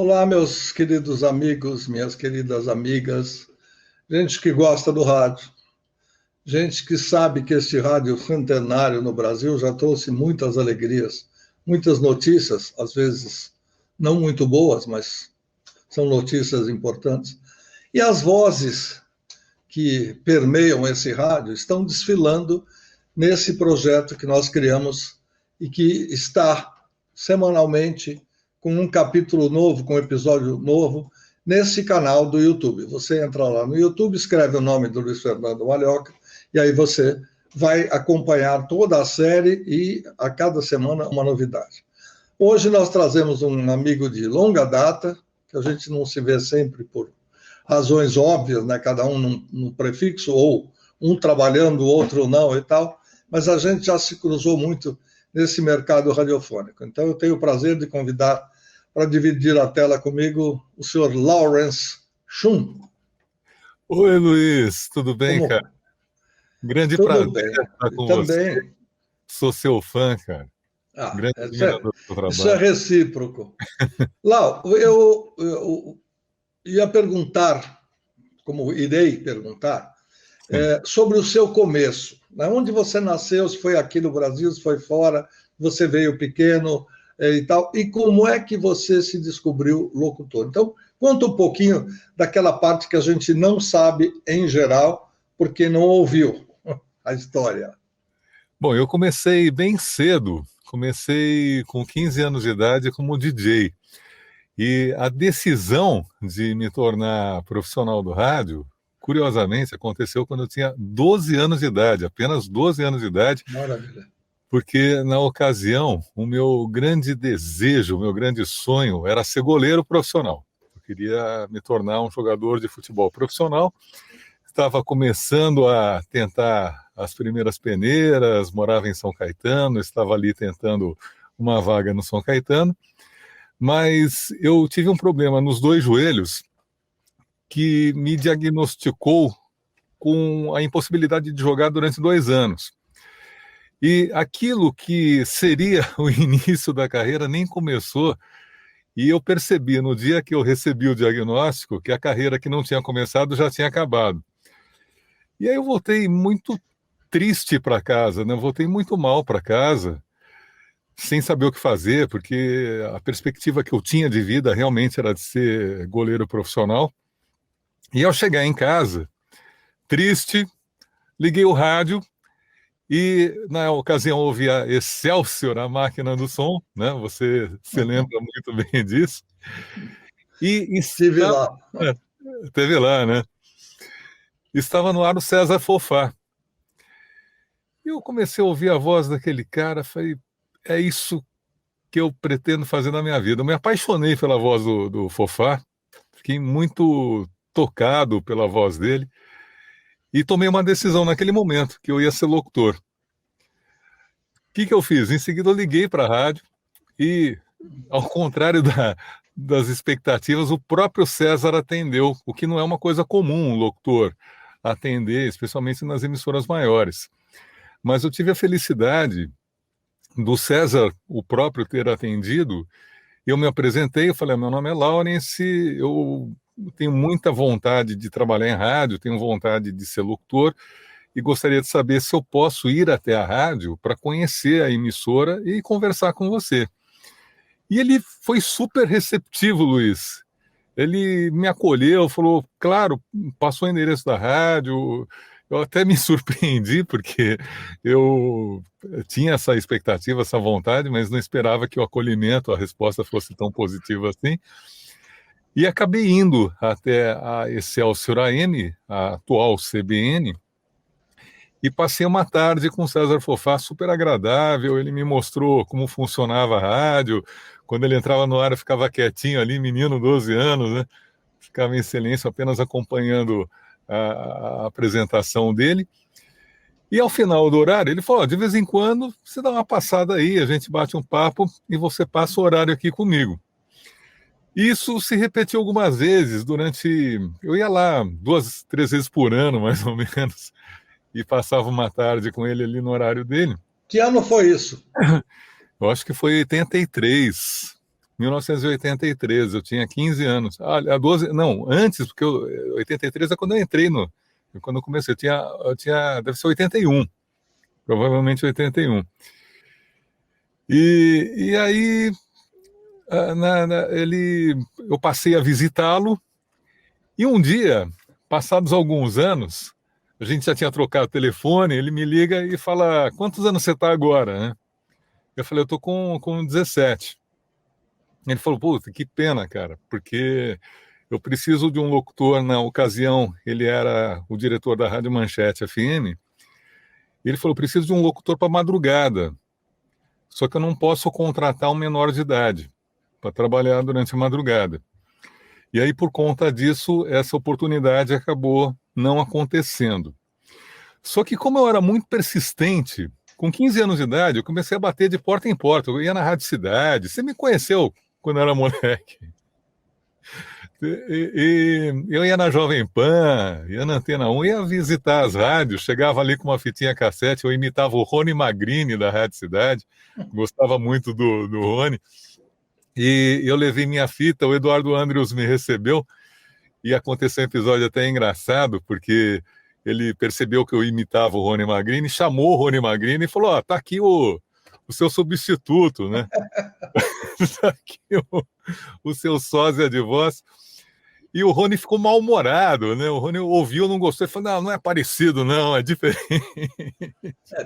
Olá, meus queridos amigos, minhas queridas amigas, gente que gosta do rádio, gente que sabe que este rádio centenário no Brasil já trouxe muitas alegrias, muitas notícias, às vezes não muito boas, mas são notícias importantes. E as vozes que permeiam esse rádio estão desfilando nesse projeto que nós criamos e que está semanalmente com um capítulo novo, com um episódio novo, nesse canal do YouTube. Você entra lá no YouTube, escreve o nome do Luiz Fernando Malhoca, e aí você vai acompanhar toda a série e a cada semana uma novidade. Hoje nós trazemos um amigo de longa data, que a gente não se vê sempre por razões óbvias, né? Cada um num prefixo, ou um trabalhando, o outro não e tal, mas a gente já se cruzou muito nesse mercado radiofônico. Então eu tenho o prazer de convidar para dividir a tela comigo o senhor Lawrence Shum. Oi, Luiz, tudo bem, cara? Grande Tudo prazer bem. estar com Também. você. Sou seu fã, cara. Grande admirador do seu trabalho. Isso é recíproco. Lau, eu ia perguntar, como irei perguntar, sobre o seu começo. Onde você nasceu, se foi aqui no Brasil, se foi fora, você veio pequeno e tal, e como é que você se descobriu locutor? Então, conta um pouquinho daquela parte que a gente não sabe em geral, porque não ouviu a história. Bom, eu comecei bem cedo, comecei com 15 anos de idade como DJ. E a decisão de me tornar profissional do rádio, curiosamente, aconteceu quando eu tinha 12 anos de idade, apenas 12 anos de idade. Maravilha. Porque, na ocasião, o meu grande desejo, o meu grande sonho era ser goleiro profissional. Eu queria me tornar um jogador de futebol profissional. Estava começando a tentar as primeiras peneiras, morava em São Caetano, estava ali tentando uma vaga no São Caetano, mas eu tive um problema nos dois joelhos que me diagnosticou com a impossibilidade de jogar durante 2 anos. E aquilo que seria o início da carreira nem começou, e eu percebi no dia que eu recebi o diagnóstico que a carreira que não tinha começado já tinha acabado. E aí eu voltei muito triste para casa, né? Voltei muito mal para casa, sem saber o que fazer, porque a perspectiva que eu tinha de vida realmente era de ser goleiro profissional. E ao chegar em casa, triste, liguei o rádio, e na ocasião ouvi a Excelsior, a máquina do som, né? Você se lembra muito bem disso. E Estive lá. Teve lá, né? Estava no ar o César Fofá. E eu comecei a ouvir a voz daquele cara, falei, é isso que eu pretendo fazer na minha vida. Eu me apaixonei pela voz do Fofá, fiquei muito tocado pela voz dele, e tomei uma decisão naquele momento, que eu ia ser locutor. O que eu fiz? Em seguida eu liguei para a rádio e, ao contrário das expectativas, o próprio César atendeu, o que não é uma coisa comum um locutor atender, especialmente nas emissoras maiores. Mas eu tive a felicidade do César, o próprio, ter atendido. Eu me apresentei, eu falei, meu nome é Lawrence, eu tenho muita vontade de trabalhar em rádio, tenho vontade de ser locutor, e gostaria de saber se eu posso ir até a rádio para conhecer a emissora e conversar com você. E ele foi super receptivo, Luiz. Ele me acolheu, falou, claro, passou o endereço da rádio. Eu até me surpreendi, porque eu tinha essa expectativa, essa vontade, mas não esperava que o acolhimento, a resposta fosse tão positiva assim. E acabei indo até a Excelsior AM, a atual CBN, e passei uma tarde com o César Fofá super agradável. Ele me mostrou como funcionava a rádio. Quando ele entrava no ar, eu ficava quietinho ali, menino, 12 anos, né? Ficava em silêncio, apenas acompanhando a apresentação dele. E ao final do horário, ele falou, de vez em quando, você dá uma passada aí, a gente bate um papo e você passa o horário aqui comigo. Isso se repetiu algumas vezes durante... Eu ia lá 2, 3 vezes por ano, mais ou menos, e passava uma tarde com ele ali no horário dele. Que ano foi isso? Eu acho que foi 83, 1983, eu tinha 15 anos. Ah, 12, não, antes, porque 83 é quando eu entrei quando eu comecei, deve ser 81, provavelmente 81. E aí, eu passei a visitá-lo, e um dia, passados alguns anos, a gente já tinha trocado o telefone, ele me liga e fala: quantos anos você está agora, né? Eu falei: eu estou com 17. Ele falou: puta, que pena, cara, porque eu preciso de um locutor. Na ocasião, ele era o diretor da Rádio Manchete FM. Ele falou: preciso de um locutor para madrugada, só que eu não posso contratar um menor de idade para trabalhar durante a madrugada. E aí, por conta disso, essa oportunidade acabou não acontecendo. Só que, como eu era muito persistente, com 15 anos de idade, eu comecei a bater de porta em porta. Eu ia na Rádio Cidade. Você me conheceu quando eu era moleque. E eu ia na Jovem Pan, ia na Antena 1, ia visitar as rádios, chegava ali com uma fitinha cassete, eu imitava o Rony Magrini da Rádio Cidade, gostava muito do Rony, e eu levei minha fita, o Eduardo Andrews me recebeu, e aconteceu um episódio até engraçado, porque ele percebeu que eu imitava o Rony Magrini, chamou o Rony Magrini e falou: ó, tá aqui o seu substituto, né? Tá aqui o seu sósia de voz. E o Rony ficou mal-humorado, né? O Rony ouviu, não gostou, e falou: não é parecido, não, é diferente.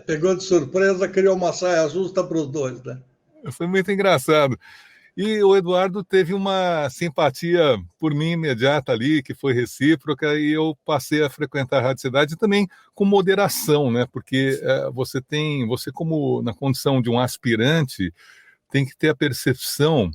Pegou de surpresa, criou uma saia justa para os dois, né? Foi muito engraçado. E o Eduardo teve uma simpatia por mim imediata ali, que foi recíproca, e eu passei a frequentar a Rádio Cidade também com moderação, né? Porque você como na condição de um aspirante, tem que ter a percepção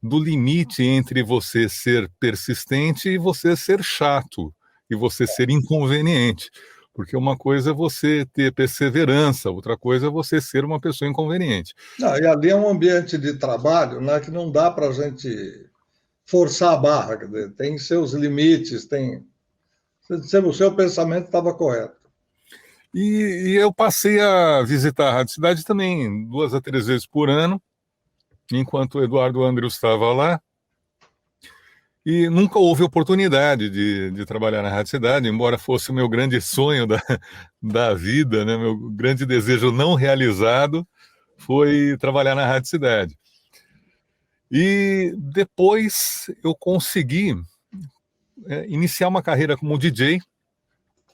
do limite entre você ser persistente e você ser chato, e você ser inconveniente. Porque uma coisa é você ter perseverança, outra coisa é você ser uma pessoa inconveniente. Não, e ali é um ambiente de trabalho, né, que não dá para a gente forçar a barra, quer dizer, tem seus limites, o seu pensamento estava correto. E eu passei a visitar a Rádio Cidade também 2 a 3 vezes por ano, enquanto o Eduardo Andrews estava lá. E nunca houve oportunidade de trabalhar na Rádio Cidade, embora fosse o meu grande sonho da vida, né? Meu grande desejo não realizado foi trabalhar na Rádio Cidade. E depois eu consegui iniciar uma carreira como DJ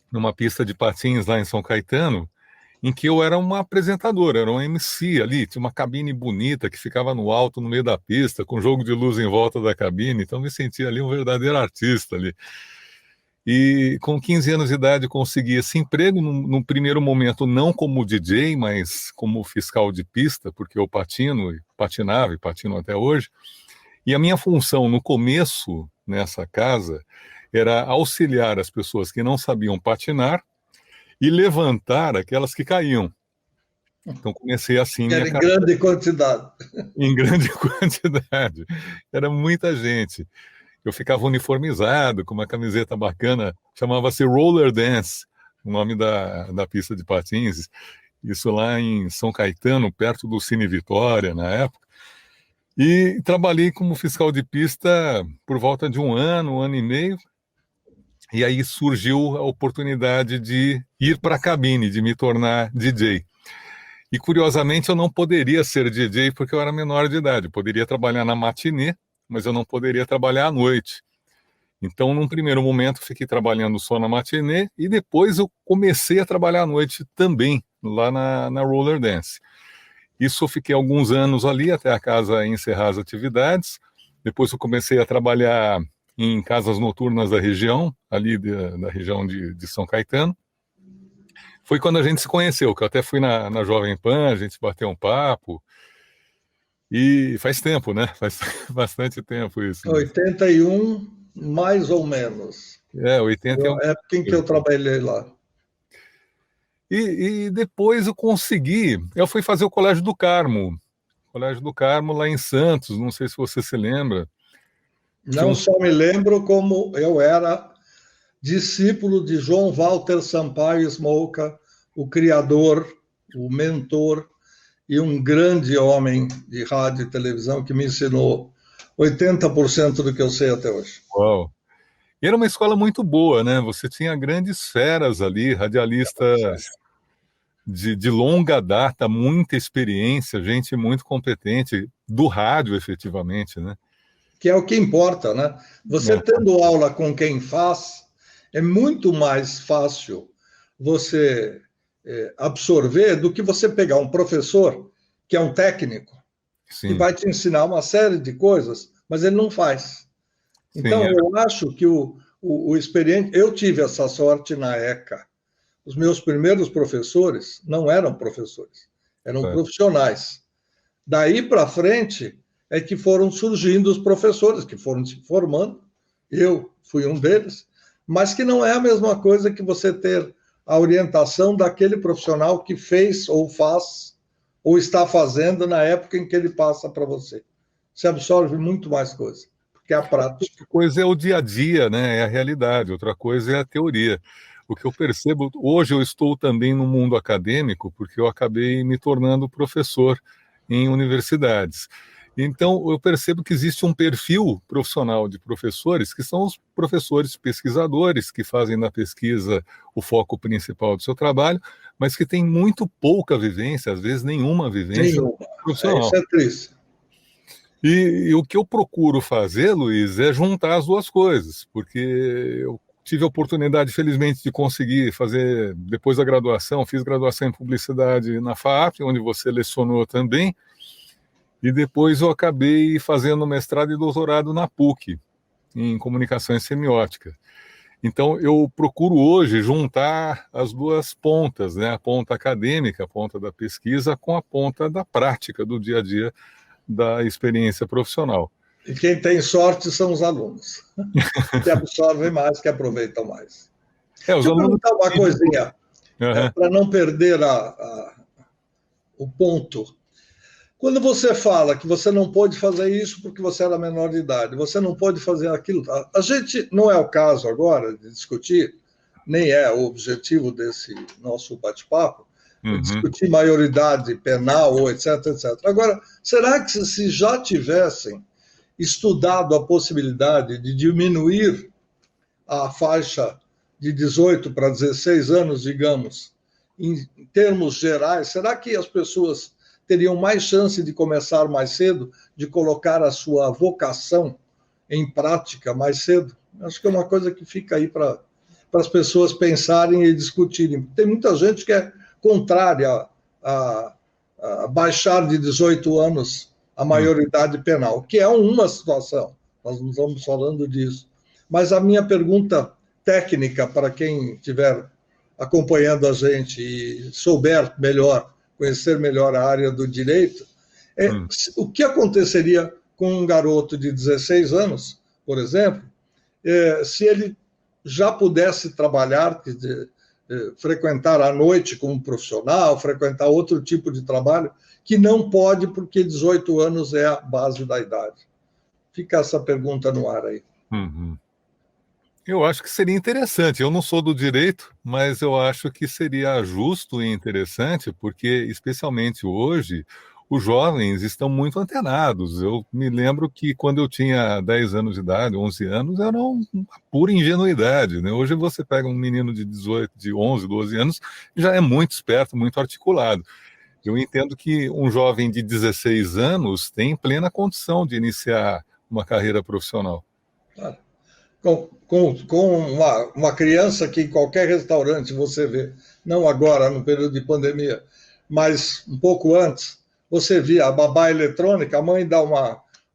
numa pista de patins lá em São Caetano, em que eu era uma apresentadora, era um MC ali, tinha uma cabine bonita que ficava no alto, no meio da pista, com jogo de luz em volta da cabine, então me sentia ali um verdadeiro artista ali. E com 15 anos de idade consegui esse emprego, num primeiro momento não como DJ, mas como fiscal de pista, porque eu patinava e patino até hoje. E a minha função no começo, nessa casa, era auxiliar as pessoas que não sabiam patinar e levantar aquelas que caíam. Então comecei assim. Era em grande quantidade. Em grande quantidade. Era muita gente. Eu ficava uniformizado, com uma camiseta bacana, chamava-se Roller Dance, o nome da pista de patins. Isso lá em São Caetano, perto do Cine Vitória, na época. E trabalhei como fiscal de pista por volta de um ano e meio. E aí surgiu a oportunidade de ir para a cabine, de me tornar DJ. E curiosamente eu não poderia ser DJ porque eu era menor de idade. Eu poderia trabalhar na matinê, mas eu não poderia trabalhar à noite. Então, num primeiro momento, fiquei trabalhando só na matinê e depois eu comecei a trabalhar à noite também, lá na Roller Dance. Isso eu fiquei alguns anos ali, até a casa encerrar as atividades. Depois eu comecei a trabalhar em casas noturnas da região, ali da região de São Caetano. Foi quando a gente se conheceu, que eu até fui na Jovem Pan, a gente bateu um papo. E faz tempo, né? Faz bastante tempo isso. 81, mais ou menos. 81. É a época em que eu trabalhei lá. E depois eu fui fazer o Colégio do Carmo lá em Santos, não sei se você se lembra. Não só me lembro como eu era discípulo de João Walter Sampaio Smolka, o criador, o mentor e um grande homem de rádio e televisão que me ensinou 80% do que eu sei até hoje. Uau. E era uma escola muito boa, né? Você tinha grandes feras ali, radialistas de longa data, muita experiência, gente muito competente, do rádio, efetivamente, né? Que é o que importa, né? Você É, tendo aula com quem faz, é muito mais fácil você absorver do que você pegar um professor que é um técnico que sim, vai te ensinar uma série de coisas, mas ele não faz. sim, Então, eu acho que o experiente. Eu tive essa sorte na ECA. Os meus primeiros professores não eram professores, eram é. profissionais. Daí para frente é que foram surgindo os professores, que foram se formando. Eu fui um deles, mas que não é a mesma coisa que você ter a orientação daquele profissional que fez ou faz ou está fazendo na época em que ele passa para você. Você absorve muito mais coisa, porque é a prática. Outra coisa é o dia a dia, né? É a realidade. Outra coisa é a teoria. O que eu percebo, hoje eu estou também no mundo acadêmico, porque eu acabei me tornando professor em universidades. Então, eu percebo que existe um perfil profissional de professores, que são os professores pesquisadores, que fazem da pesquisa o foco principal do seu trabalho, mas que têm muito pouca vivência, às vezes nenhuma vivência Nenhuma. profissional. Isso é triste. E o que eu procuro fazer, Luiz, é juntar as duas coisas, porque eu tive a oportunidade, felizmente, de conseguir fazer, depois da graduação, fiz graduação em publicidade na FAAP, onde você lecionou também, e depois eu acabei fazendo mestrado e doutorado na PUC, em comunicação e semiótica. Então, eu procuro hoje juntar as duas pontas, né? A ponta acadêmica, a ponta da pesquisa, com a ponta da prática, do dia a dia, da experiência profissional. E quem tem sorte são os alunos, que absorvem mais, que aproveitam mais. Os Deixa eu alunos. perguntar uma coisinha, Uhum. para não perder o ponto. Quando você fala que você não pode fazer isso porque você era menor de idade, você não pode fazer aquilo. A gente não é o caso agora de discutir, nem é o objetivo desse nosso bate-papo, Uhum. discutir maioridade penal, ou etc, etc. Agora, será que se já tivessem estudado a possibilidade de diminuir a faixa de 18 para 16 anos, digamos, em termos gerais, será que as pessoas teriam mais chance de começar mais cedo, de colocar a sua vocação em prática mais cedo? Acho que é uma coisa que fica aí para as pessoas pensarem e discutirem. Tem muita gente que é contrária a baixar de 18 anos a maioridade penal, que é uma situação, nós não estamos falando disso. Mas a minha pergunta técnica para quem estiver acompanhando a gente e souber melhor, conhecer melhor a área do direito, é o que aconteceria com um garoto de 16 anos, por exemplo, se ele já pudesse trabalhar, frequentar à noite como profissional, frequentar outro tipo de trabalho, que não pode porque 18 anos é a base da idade. Fica essa pergunta no ar aí. Uhum. Eu acho que seria interessante. Eu não sou do direito, mas eu acho que seria justo e interessante, porque, especialmente hoje, os jovens estão muito antenados. Eu me lembro que quando eu tinha 10 anos de idade, 11 anos, era uma pura ingenuidade, né? Hoje você pega um menino de 18, de 11, 12 anos, já é muito esperto, muito articulado. Eu entendo que um jovem de 16 anos tem plena condição de iniciar uma carreira profissional. Claro. Com uma criança que em qualquer restaurante você vê, não agora, no período de pandemia, mas um pouco antes, você via a babá eletrônica, a mãe dá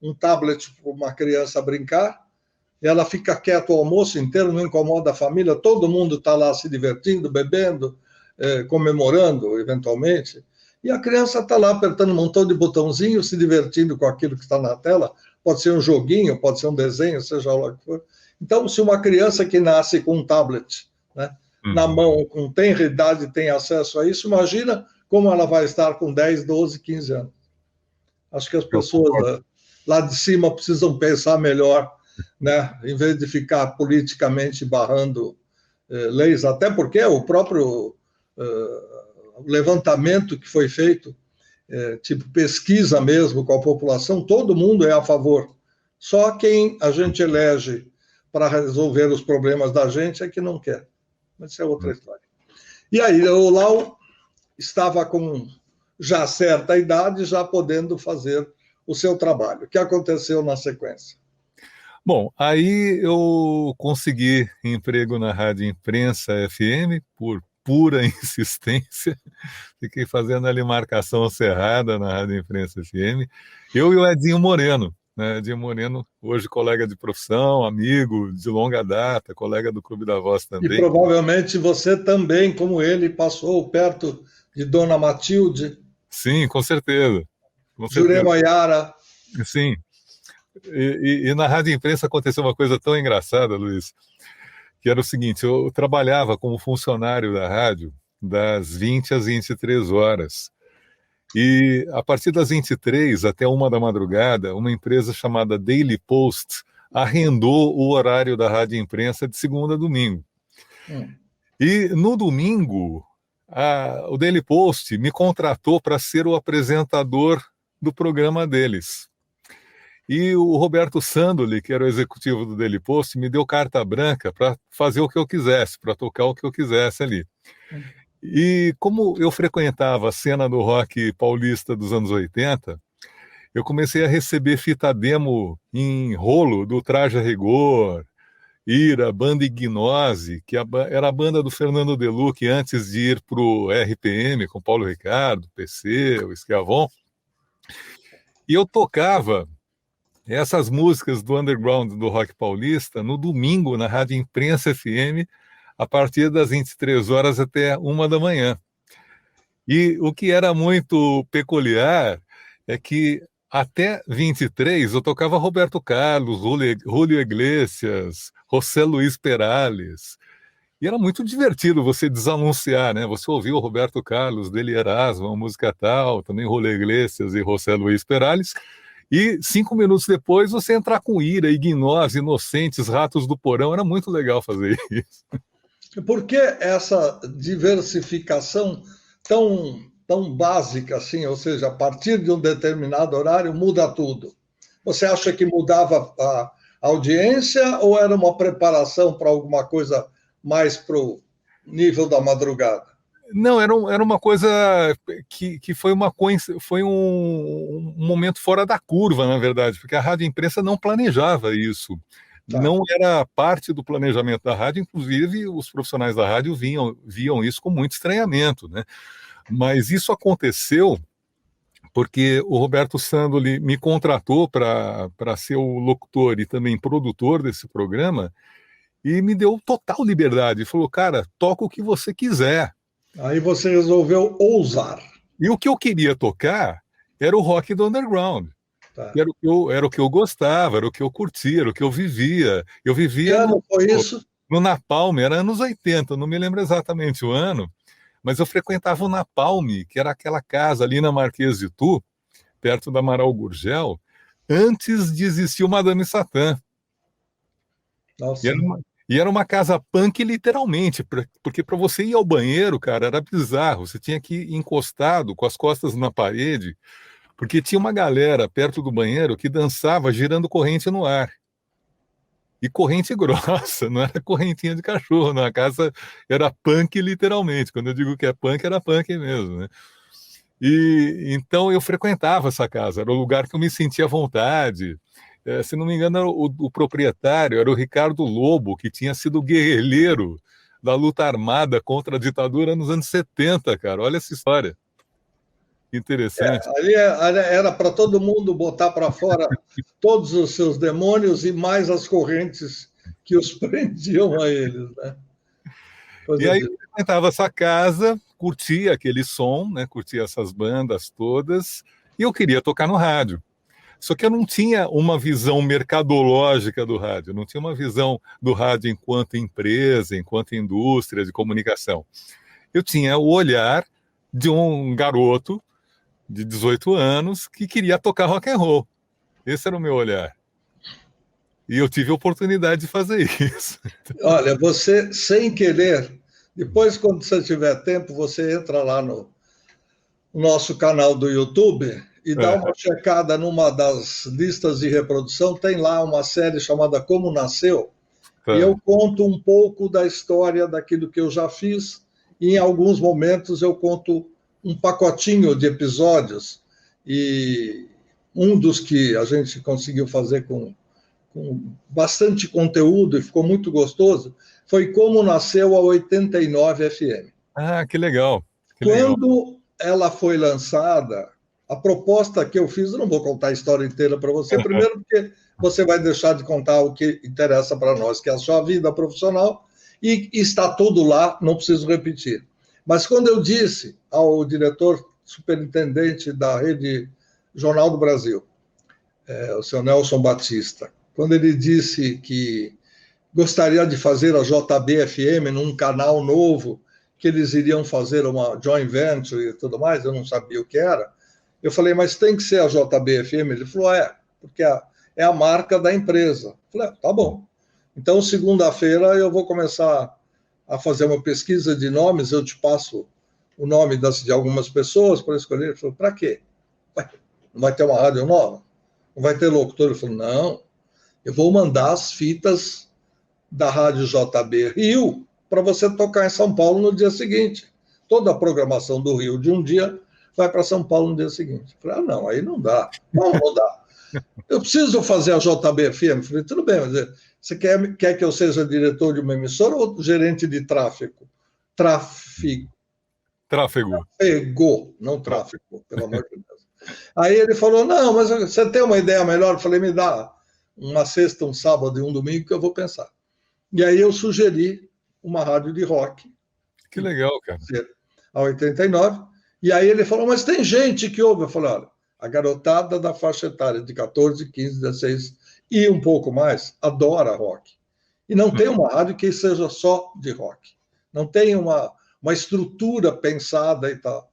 um tablet para uma criança brincar, e ela fica quieta o almoço inteiro, não incomoda a família, todo mundo está lá se divertindo, bebendo, comemorando, eventualmente, e a criança está lá apertando um montão de botãozinhos, se divertindo com aquilo que está na tela, pode ser um joguinho, pode ser um desenho, seja lá o que for. Então, se uma criança que nasce com um tablet, né, na mão, com tenra idade, tem acesso a isso, imagina como ela vai estar com 10, 12, 15 anos. Acho que as pessoas lá de cima precisam pensar melhor, né, em vez de ficar politicamente barrando leis, até porque o próprio levantamento que foi feito, tipo pesquisa mesmo com a população, todo mundo é a favor Só quem a gente elege para resolver os problemas da gente é que não quer. Mas isso é outra história. E aí, o Lau estava com já certa idade, já podendo fazer o seu trabalho. O que aconteceu na sequência? Bom, aí eu consegui emprego na Rádio Imprensa FM por pura insistência. Fiquei fazendo ali marcação cerrada na Rádio Imprensa FM. Eu e o Edinho Moreno, né? Edinho Moreno, hoje colega de profissão, amigo de longa data, colega do Clube da Voz também. E provavelmente você também, como ele, passou perto de Dona Matilde. Sim, com certeza. Jurema Yara. Sim. E na Rádio Imprensa aconteceu uma coisa tão engraçada, Luiz, que era o seguinte: eu trabalhava como funcionário da rádio das 20 às 23 horas. E a partir das 23 até 1 da madrugada, uma empresa chamada Daily Post arrendou o horário da Rádio Imprensa de segunda a domingo. E no domingo, o Daily Post me contratou para ser o apresentador do programa deles. E o Roberto Sandoli, que era o executivo do Daily Post, me deu carta branca para fazer o que eu quisesse, para tocar o que eu quisesse ali. E como eu frequentava a cena do rock paulista dos anos 80, eu comecei a receber fita demo em rolo do Traje a Rigor, Ira, Banda Ignose, que era a banda do Fernando Deluc antes de ir para o RPM, com Paulo Ricardo, PC, o Schiavon. E eu tocava essas músicas do underground do rock paulista no domingo na Rádio Imprensa FM, a partir das 23 horas até 1 da manhã. E o que era muito peculiar é que até 23 eu tocava Roberto Carlos, Julio Iglesias, José Luiz Perales. E era muito divertido você desanunciar, né? Você ouvia o Roberto Carlos, dele Erasmo, uma música tal, também Julio Iglesias e José Luiz Perales. E 5 minutos depois você entrar com Ira, Ignose, Inocentes, Ratos do Porão. Era muito legal fazer isso. Por que essa diversificação tão básica assim? Ou seja, a partir de um determinado horário muda tudo. Você acha que mudava a audiência ou era uma preparação para alguma coisa mais para o nível da madrugada? Não, era uma coisa que foi um momento fora da curva, na verdade, porque a Rádio Imprensa não planejava isso. Tá. Não era parte do planejamento da rádio, inclusive os profissionais da rádio viam isso com muito estranhamento, né? Mas isso aconteceu porque o Roberto Sandoli me contratou para ser o locutor e também produtor desse programa e me deu total liberdade. Falou, cara, toca o que você quiser. Aí você resolveu ousar. E o que eu queria tocar era o rock do underground. Tá. Era o que eu gostava, era o que eu curtia, era o que eu vivia. Eu vivia. Que ano foi isso? No Napalm, era anos 80, não me lembro exatamente o ano, mas eu frequentava o Napalm, que era aquela casa ali na Marquês de Tu, perto da Amaral Gurgel, antes de existir o Madame Satã. Nossa. E era uma casa punk literalmente, porque para você ir ao banheiro, cara, era bizarro. Você tinha que ir encostado, com as costas na parede, porque tinha uma galera perto do banheiro que dançava girando corrente no ar. E corrente grossa, não era correntinha de cachorro, não. A casa era punk literalmente. Quando eu digo que é punk, era punk mesmo, né? E então eu frequentava essa casa, era o lugar que eu me sentia à vontade. Se não me engano, o proprietário era o Ricardo Lobo, que tinha sido guerrilheiro da luta armada contra a ditadura nos anos 70, cara. Olha essa história. Interessante. Ali era para todo mundo botar para fora todos os seus demônios e mais as correntes que os prendiam a eles, né? E aí eu frequentava essa casa, curtia aquele som, né? Curtia essas bandas todas, e eu queria tocar no rádio. Só que eu não tinha uma visão mercadológica do rádio, não tinha uma visão do rádio enquanto empresa, enquanto indústria de comunicação. Eu tinha o olhar de um garoto de 18 anos que queria tocar rock and roll. Esse era o meu olhar. E eu tive a oportunidade de fazer isso. Olha, você, sem querer, depois, quando você tiver tempo, você entra lá no nosso canal do YouTube e dá uma checada numa das listas de reprodução, tem lá uma série chamada Como Nasceu, e eu conto um pouco da história daquilo que eu já fiz, e em alguns momentos eu conto um pacotinho de episódios, e um dos que a gente conseguiu fazer com bastante conteúdo e ficou muito gostoso, foi Como Nasceu a 89 FM. Ah, que legal. Quando ela foi lançada, a proposta que eu fiz, eu não vou contar a história inteira para você, primeiro porque você vai deixar de contar o que interessa para nós, que é a sua vida profissional, e está tudo lá, não preciso repetir. Mas quando eu disse ao diretor superintendente da Rede Jornal do Brasil, o senhor Nelson Batista, quando ele disse que gostaria de fazer a JB-FM num canal novo, que eles iriam fazer uma joint venture e tudo mais, eu não sabia o que era. Eu falei, mas tem que ser a JB-FM? Ele falou, porque é a marca da empresa. Eu falei, tá bom. Então, segunda-feira, eu vou começar a fazer uma pesquisa de nomes, eu te passo o nome de algumas pessoas para escolher. Ele falou, para quê? Não vai ter uma rádio nova? Não vai ter locutor? Ele falou, não, eu vou mandar as fitas da Rádio JB Rio para você tocar em São Paulo no dia seguinte. Toda a programação do Rio de um dia vai para São Paulo no dia seguinte. Eu falei, não, aí não dá. Não dá. Eu preciso fazer a JB-FM. Eu falei, tudo bem, mas você quer que eu seja diretor de uma emissora ou gerente de tráfego? Tráfego, não tráfego, pelo amor de Deus. Aí ele falou, não, mas você tem uma ideia melhor? Eu falei, me dá uma sexta, um sábado e um domingo que eu vou pensar. E aí eu sugeri uma rádio de rock. Que legal, cara. A 89. E aí ele falou, mas tem gente que ouve. Eu falei, olha, a garotada da faixa etária de 14, 15, 16 e um pouco mais adora rock. E não tem uma rádio que seja só de rock. Não tem uma estrutura pensada e tal.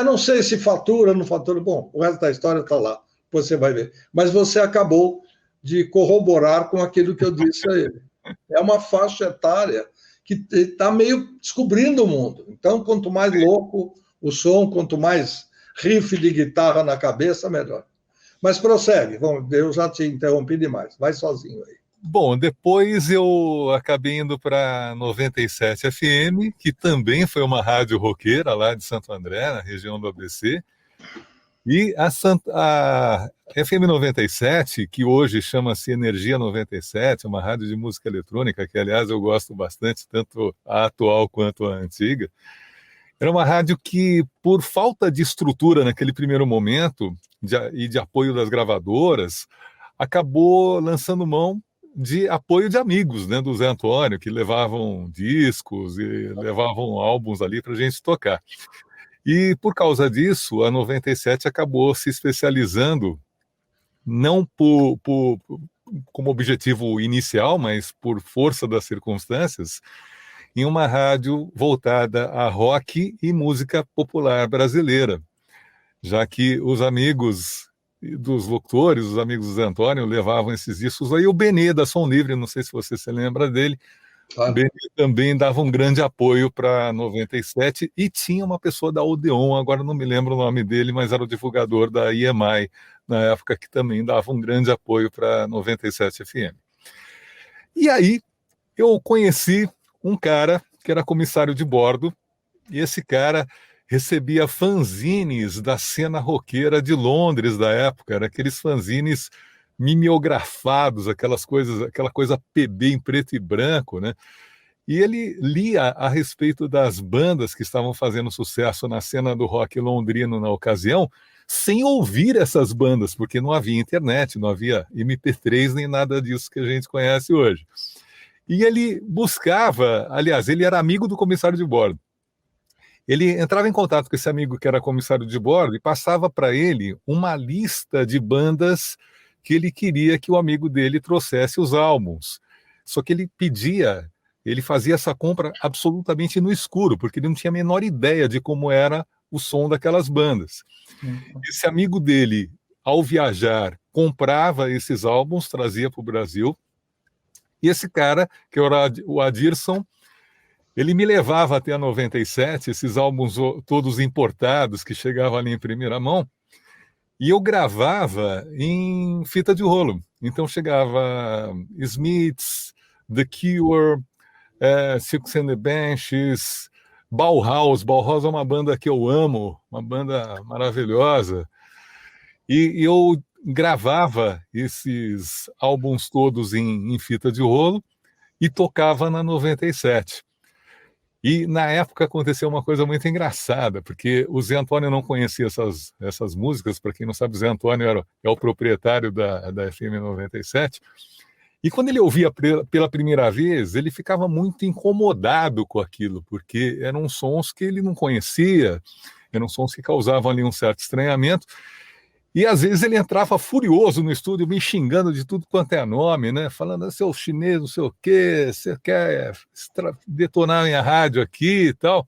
Não sei se fatura, não fatura. Bom, o resto da história está lá. Você vai ver. Mas você acabou de corroborar com aquilo que eu disse a ele. É uma faixa etária que está meio descobrindo o mundo. Então, quanto mais louco o som, quanto mais riff de guitarra na cabeça, melhor. Mas prossegue, eu já te interrompi demais. Vai sozinho aí. Bom, depois eu acabei indo para 97 FM, que também foi uma rádio roqueira lá de Santo André, na região do ABC. E a FM 97, que hoje chama-se Energia 97, uma rádio de música eletrônica, que, aliás, eu gosto bastante, tanto a atual quanto a antiga, era uma rádio que, por falta de estrutura naquele primeiro momento e de apoio das gravadoras, acabou lançando mão de apoio de amigos, né, do Zé Antônio, que levavam discos e levavam álbuns ali para a gente tocar. E, por causa disso, a 97 acabou se especializando, não como objetivo inicial, mas por força das circunstâncias, em uma rádio voltada a rock e música popular brasileira, já que os amigos dos locutores, os amigos do Zé Antônio, levavam esses discos. Aí o Benê, da Som Livre, não sei se você se lembra dele, claro. O Benê também dava um grande apoio para 97 e tinha uma pessoa da Odeon, agora não me lembro o nome dele, mas era o divulgador da EMI, na época, que também dava um grande apoio para 97 FM. E aí eu conheci um cara que era comissário de bordo, e esse cara recebia fanzines da cena roqueira de Londres da época, era aqueles fanzines mimeografados, aquela coisa PB em preto e branco, né? E ele lia a respeito das bandas que estavam fazendo sucesso na cena do rock londrino na ocasião, sem ouvir essas bandas, porque não havia internet, não havia MP3 nem nada disso que a gente conhece hoje. E ele buscava, aliás, ele era amigo do comissário de bordo. Ele entrava em contato com esse amigo que era comissário de bordo e passava para ele uma lista de bandas que ele queria que o amigo dele trouxesse os álbuns. Só que ele fazia essa compra absolutamente no escuro, porque ele não tinha a menor ideia de como era o som daquelas bandas. Esse amigo dele, ao viajar, comprava esses álbuns, trazia para o Brasil, e esse cara, que era o Adirson, ele me levava até a 97, esses álbuns todos importados, que chegavam ali em primeira mão, E eu gravava em fita de rolo. Então chegava Smiths, The Cure, Silks and the Benches, Bauhaus. Bauhaus é uma banda que eu amo, uma banda maravilhosa. E eu gravava esses álbuns todos em fita de rolo e tocava na 97. E na época aconteceu uma coisa muito engraçada, porque o Zé Antônio não conhecia essas músicas. Para quem não sabe, o Zé Antônio é o proprietário da FM 97. E quando ele ouvia pela primeira vez, ele ficava muito incomodado com aquilo, porque eram sons que ele não conhecia, eram sons que causavam ali um certo estranhamento. E às vezes ele entrava furioso no estúdio, me xingando de tudo quanto é nome, né? Falando, seu chinês, não sei o quê, você quer detonar minha rádio aqui e tal.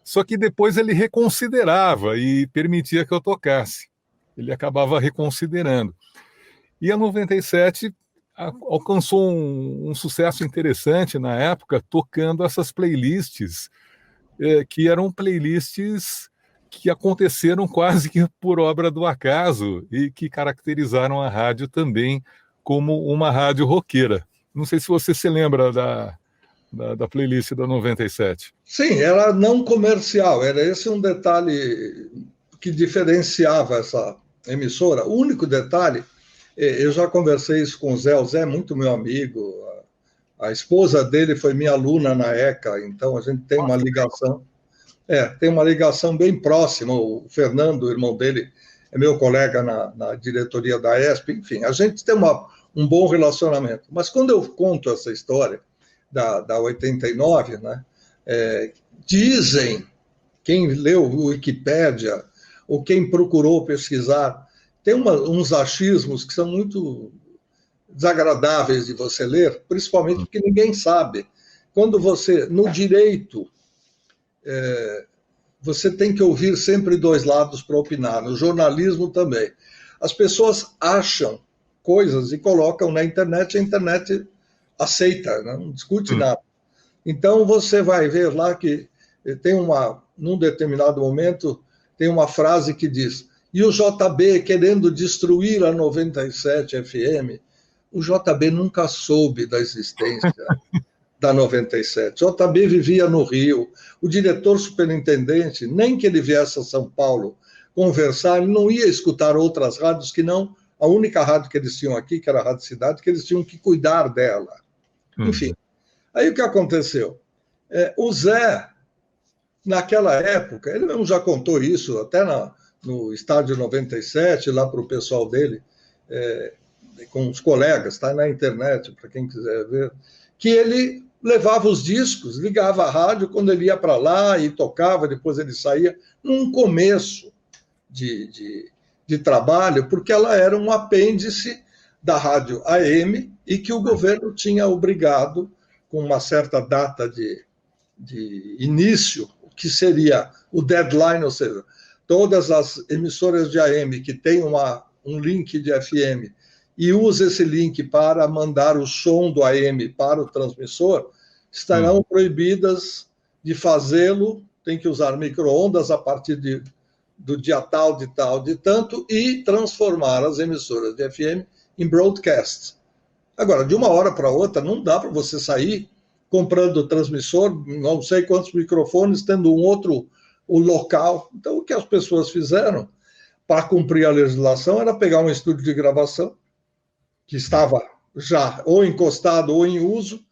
Só que depois ele reconsiderava e permitia que eu tocasse. Ele acabava reconsiderando. E a 97 alcançou um sucesso interessante na época, tocando essas playlists, que eram playlists que aconteceram quase que por obra do acaso e que caracterizaram a rádio também como uma rádio roqueira. Não sei se você se lembra da playlist da 97. Sim, era não comercial, era esse um detalhe que diferenciava essa emissora. O único detalhe, eu já conversei isso com o Zé é muito meu amigo, a esposa dele foi minha aluna na ECA, então a gente tem uma ligação. Tem uma ligação bem próxima. O Fernando, o irmão dele, é meu colega na diretoria da ESP. Enfim, a gente tem um bom relacionamento. Mas quando eu conto essa história da 89, né, dizem, quem leu o Wikipédia ou quem procurou pesquisar, tem uns achismos que são muito desagradáveis de você ler, principalmente porque ninguém sabe. Quando você, no direito, você tem que ouvir sempre dois lados para opinar, no jornalismo também. As pessoas acham coisas e colocam na internet, a internet aceita, não discute nada. Então você vai ver lá que tem num determinado momento, tem uma frase que diz: e o JB querendo destruir a 97 FM, o JB nunca soube da existência da 97. JB vivia no Rio. O diretor superintendente, nem que ele viesse a São Paulo conversar, ele não ia escutar outras rádios que não a única rádio que eles tinham aqui, que era a Rádio Cidade, que eles tinham que cuidar dela. Enfim, aí o que aconteceu? O Zé, naquela época, ele mesmo já contou isso, até no Estádio 97, lá para o pessoal dele, com os colegas, está na internet, para quem quiser ver, que ele levava os discos, ligava a rádio quando ele ia para lá e tocava, depois ele saía, num começo de trabalho, porque ela era um apêndice da rádio AM e que o governo tinha obrigado, com uma certa data de início, que seria o deadline, ou seja, todas as emissoras de AM que têm um link de FM e usa esse link para mandar o som do AM para o transmissor, estarão proibidas de fazê-lo, tem que usar micro-ondas a partir do dia tal, de tanto, e transformar as emissoras de FM em broadcast. Agora, de uma hora para outra, não dá para você sair comprando transmissor, não sei quantos microfones, tendo o local. Então, o que as pessoas fizeram para cumprir a legislação era pegar um estúdio de gravação, que estava já ou encostado ou em uso,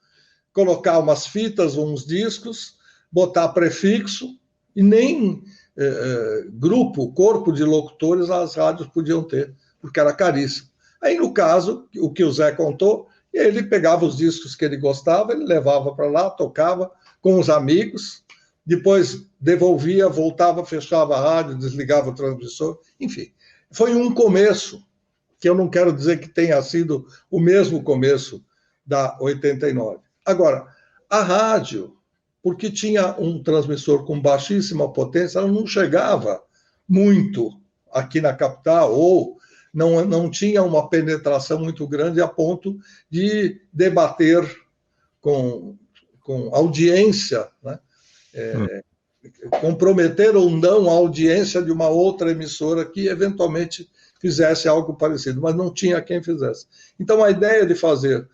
colocar umas fitas ou uns discos, botar prefixo, e nem corpo de locutores as rádios podiam ter, porque era caríssimo. Aí, no caso, o que o Zé contou, ele pegava os discos que ele gostava, ele levava para lá, tocava com os amigos, depois devolvia, voltava, fechava a rádio, desligava o transmissor, enfim. Foi um começo, que eu não quero dizer que tenha sido o mesmo começo da 89. Agora, a rádio, porque tinha um transmissor com baixíssima potência, ela não chegava muito aqui na capital, ou não tinha uma penetração muito grande a ponto de debater com audiência, né? comprometer ou não a audiência de uma outra emissora que eventualmente fizesse algo parecido, mas não tinha quem fizesse. Então, a ideia de fazer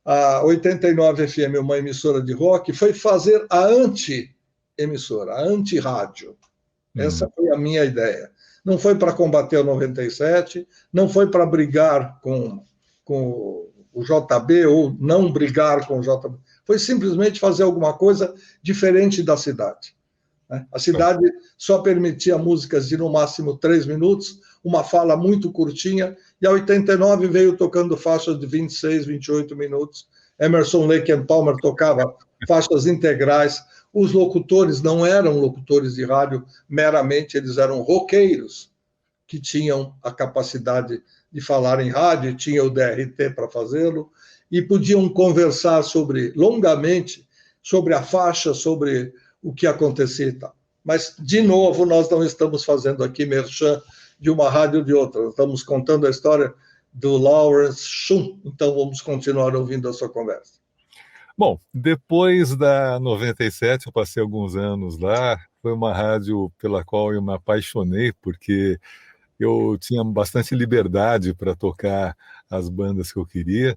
a 89 FM uma emissora de rock foi fazer a anti-emissora, a anti-rádio. Essa foi a minha ideia. Não foi para combater o 97, não foi para brigar com o JB ou não brigar com o JB. Foi simplesmente fazer alguma coisa diferente da cidade. A cidade só permitia músicas de, no máximo, 3 minutos, uma fala muito curtinha, e a 89 veio tocando faixas de 26, 28 minutos. Emerson, Lake and Palmer tocava faixas integrais. Os locutores não eram locutores de rádio meramente, eles eram roqueiros, que tinham a capacidade de falar em rádio, tinha o DRT para fazê-lo, e podiam conversar longamente sobre a faixa, sobre o que acontecia e tal. Mas, de novo, nós não estamos fazendo aqui merchan de uma rádio ou de outra, estamos contando a história do Lawrence Shum, então vamos continuar ouvindo a sua conversa. Bom, depois da 97, eu passei alguns anos lá, foi uma rádio pela qual eu me apaixonei, porque eu tinha bastante liberdade para tocar as bandas que eu queria.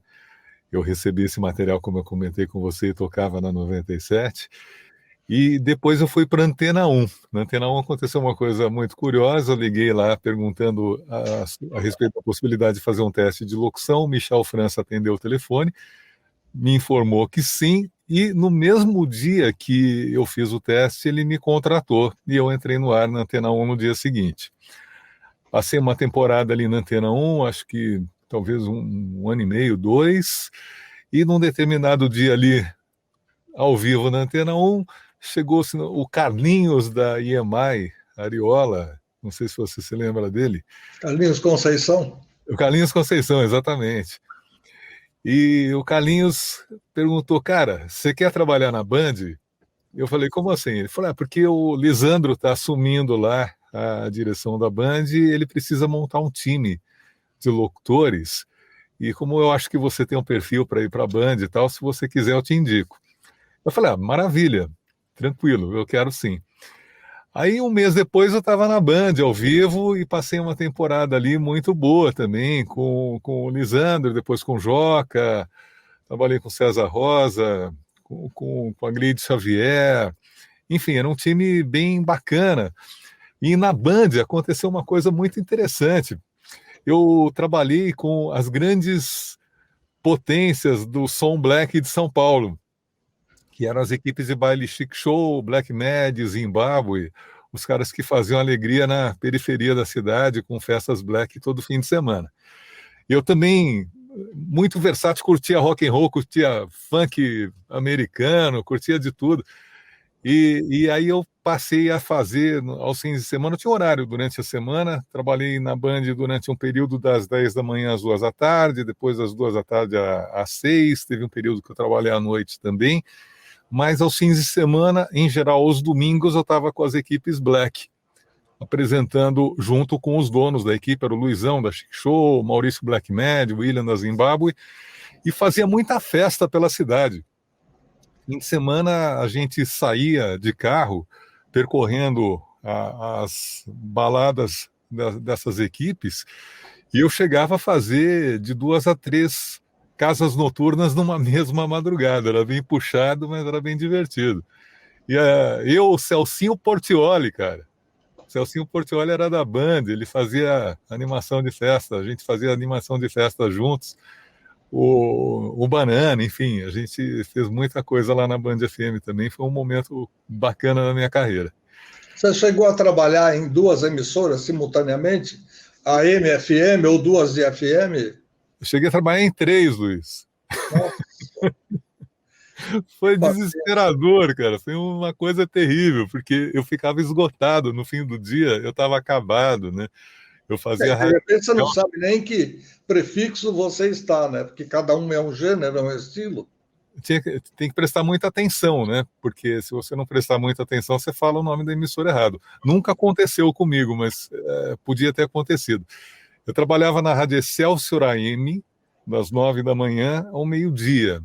Eu recebi esse material, como eu comentei com você, e tocava na 97. E depois eu fui para a Antena 1. Na Antena 1 aconteceu uma coisa muito curiosa, eu liguei lá perguntando a respeito da possibilidade de fazer um teste de locução, o Michel França atendeu o telefone, me informou que sim, e no mesmo dia que eu fiz o teste, ele me contratou, e eu entrei no ar na Antena 1 no dia seguinte. Passei uma temporada ali na Antena 1, acho que talvez um ano e meio, 2, e num determinado dia ali, ao vivo na Antena 1, chegou o Carlinhos da EMI, Ariola, não sei se você se lembra dele. Carlinhos Conceição? O Carlinhos Conceição, exatamente. E o Carlinhos perguntou, cara, você quer trabalhar na Band? Eu falei, como assim? Ele falou, porque o Lisandro está assumindo lá a direção da Band e ele precisa montar um time de locutores. E como eu acho que você tem um perfil para ir para a Band e tal, se você quiser eu te indico. Eu falei, maravilha, tranquilo, eu quero sim. Aí um mês depois eu estava na Band, ao vivo, e passei uma temporada ali muito boa também, com o Lisandro, depois com o Joca, trabalhei com o César Rosa, com a Gleide Xavier, enfim, era um time bem bacana. E na Band aconteceu uma coisa muito interessante. Eu trabalhei com as grandes potências do som black de São Paulo, que eram as equipes de baile chic show, Black Mad, Zimbábue, os caras que faziam alegria na periferia da cidade com festas black todo fim de semana. Eu também, muito versátil, curtia rock and roll, curtia funk americano, curtia de tudo. E aí eu passei a fazer, aos fins de semana, eu tinha horário durante a semana, trabalhei na Band durante um período das 10 da manhã às 2 da tarde, depois das 2 da tarde às 6, teve um período que eu trabalhei à noite também, mas aos fins de semana, em geral, aos domingos, eu estava com as equipes black, apresentando junto com os donos da equipe, era o Luizão da Chic Show, Maurício Black Mad, William da Zimbábue, e fazia muita festa pela cidade. Fim de semana a gente saía de carro, percorrendo as baladas dessas equipes, e eu chegava a fazer de 2 a 3 casas noturnas numa mesma madrugada. Era bem puxado, mas era bem divertido. E o Celcinho Portioli, cara. O Celcinho Portioli era da Band, ele fazia animação de festa, a gente fazia animação de festa juntos. O Banana, enfim, a gente fez muita coisa lá na Band FM também, foi um momento bacana na minha carreira. Você chegou a trabalhar em 2 emissoras simultaneamente? A MFM ou 2 de FM? Eu cheguei a trabalhar em 3, Luiz. Nossa. Foi desesperador, cara. Foi uma coisa terrível, porque eu ficava esgotado no fim do dia, eu estava acabado, né? Eu fazia de repente você não sabe nem que prefixo você está, né? Porque cada um é um gênero, é um estilo. Tem que prestar muita atenção, né? Porque se você não prestar muita atenção, você fala o nome da emissora errado. Nunca aconteceu comigo, mas podia ter acontecido. Eu trabalhava na Rádio Excelsior AM, das 9 da manhã ao meio-dia.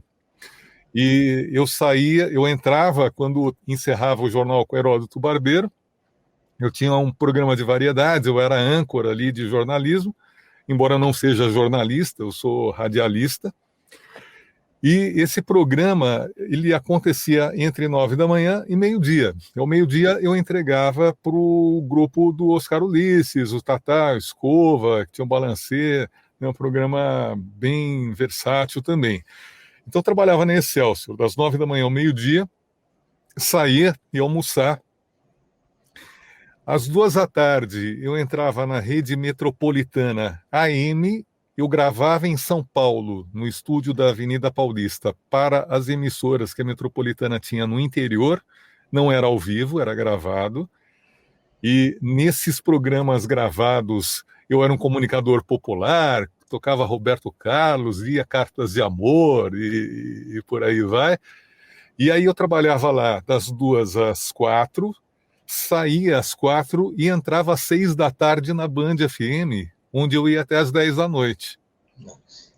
E eu entrava quando encerrava o jornal com Heródoto Barbeiro. Eu tinha um programa de variedades, eu era âncora ali de jornalismo, embora não seja jornalista, eu sou radialista. E esse programa, ele acontecia entre 9 da manhã e meio-dia. Ao meio-dia eu entregava para o grupo do Oscar Ulisses, o Tatá, o Escova, que tinha um balancê, né, um programa bem versátil também. Então eu trabalhava na Excelsior, das 9 da manhã ao meio-dia, saía e almoçar. Às 2 da tarde eu entrava na rede metropolitana AM. Eu gravava em São Paulo, no estúdio da Avenida Paulista, para as emissoras que a Metropolitana tinha no interior. Não era ao vivo, era gravado. E nesses programas gravados, eu era um comunicador popular, tocava Roberto Carlos, lia cartas de amor e por aí vai. E aí eu trabalhava lá das 2 às 4, saía às 4 e entrava às 6 da tarde na Band FM, onde eu ia até às 10 da noite. Nossa.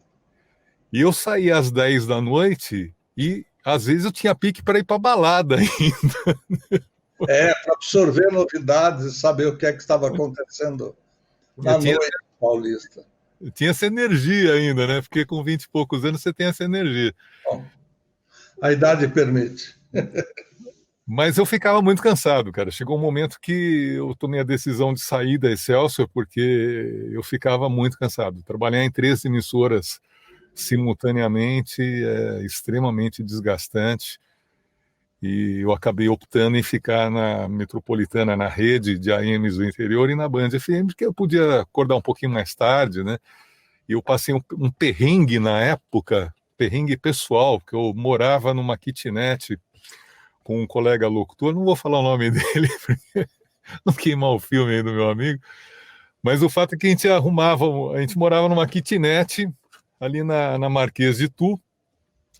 E eu saía às 10 da noite e às vezes eu tinha pique para ir para balada ainda. Para absorver novidades e saber o que é que estava acontecendo na noite paulista. Eu tinha essa energia ainda, né? Porque com 20 e poucos anos você tem essa energia. Bom, a idade permite. Mas eu ficava muito cansado, cara. Chegou um momento que eu tomei a decisão de sair da Excelsior porque eu ficava muito cansado. Trabalhar em 3 emissoras simultaneamente é extremamente desgastante. E eu acabei optando em ficar na Metropolitana, na rede de AMs do interior e na Band FM, porque eu podia acordar um pouquinho mais tarde, né? E eu passei um perrengue na época, perrengue pessoal, porque eu morava numa kitnet com um colega locutor, não vou falar o nome dele, porque não queimar o filme aí do meu amigo, mas o fato é que a gente morava numa kitnet ali na Marquês de Tu.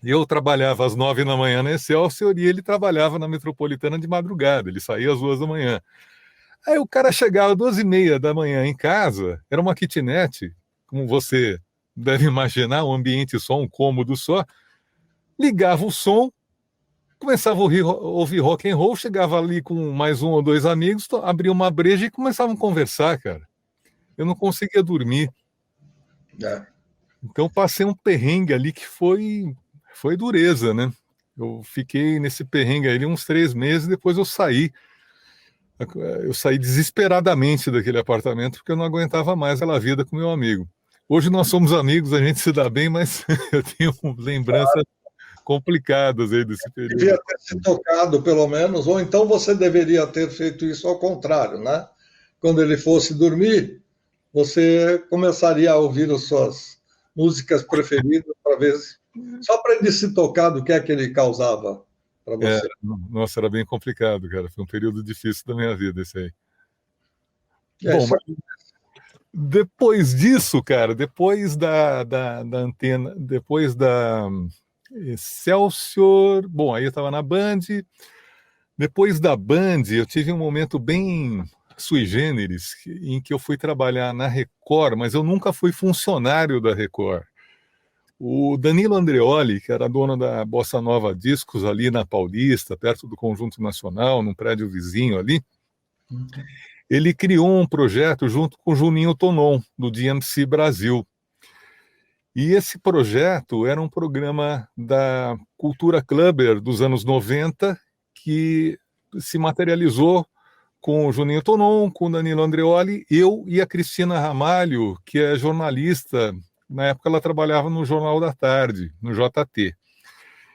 Eu trabalhava às 9 da manhã na Excelsior e ele trabalhava na Metropolitana de madrugada, ele saía às 2 da manhã. Aí o cara chegava às 2h30 da manhã em casa, era uma kitnet, como você deve imaginar, um ambiente só, um cômodo só, ligava o som, começava a ouvir rock and roll, chegava ali com mais 1 ou 2 amigos, abria uma breja e começavam a conversar, cara. Eu não conseguia dormir. Então passei um perrengue ali que foi dureza, né? Eu fiquei nesse perrengue aí uns 3 meses, depois eu saí. Eu saí desesperadamente daquele apartamento porque eu não aguentava mais aquela vida com meu amigo. Hoje nós somos amigos, a gente se dá bem, mas eu tenho lembranças complicadas aí desse período. Devia ter se tocado, pelo menos, ou então você deveria ter feito isso ao contrário, né? Quando ele fosse dormir, você começaria a ouvir as suas músicas preferidas para ver só para ele se tocar do que é que ele causava para você. Nossa, era bem complicado, cara. Foi um período difícil da minha vida esse aí. Bom, mas depois disso, cara, depois da antena, depois da Excelsior, bom, aí eu estava na Band. Depois da Band, eu tive um momento bem sui generis, em que eu fui trabalhar na Record, mas eu nunca fui funcionário da Record. O Danilo Andreoli, que era dono da Bossa Nova Discos ali na Paulista, perto do Conjunto Nacional, num prédio vizinho ali, ele criou um projeto junto com o Juninho Tonon, do DMC Brasil. E esse projeto era um programa da cultura clubber dos anos 90, que se materializou com o Juninho Tonon, com o Danilo Andreoli, eu e a Cristina Ramalho, que é jornalista. Na época ela trabalhava no Jornal da Tarde, no JT.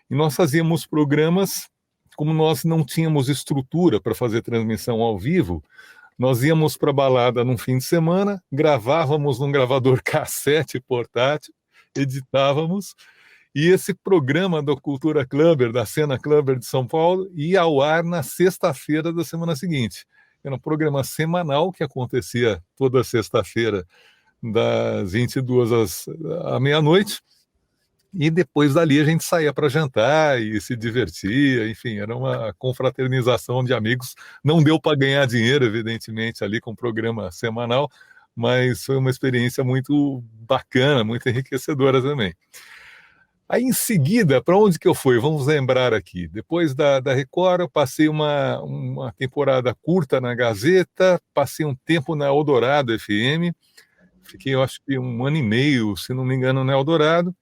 E nós fazíamos programas, como nós não tínhamos estrutura para fazer transmissão ao vivo, nós íamos para a balada num fim de semana, gravávamos num gravador cassete portátil, editávamos, e esse programa da Cultura Clubber, da Cena Clubber de São Paulo, ia ao ar na sexta-feira da semana seguinte. Era um programa semanal que acontecia toda sexta-feira, das 22 à meia-noite, e depois dali a gente saía para jantar e se divertia, enfim, era uma confraternização de amigos. Não deu para ganhar dinheiro, evidentemente, ali com o programa semanal, mas foi uma experiência muito bacana, muito enriquecedora também. Aí, em seguida, para onde que eu fui? Vamos lembrar aqui. Depois da Record, eu passei uma temporada curta na Gazeta, passei um tempo na Eldorado FM, fiquei, eu acho que 1 ano e meio, se não me engano, na Eldorado,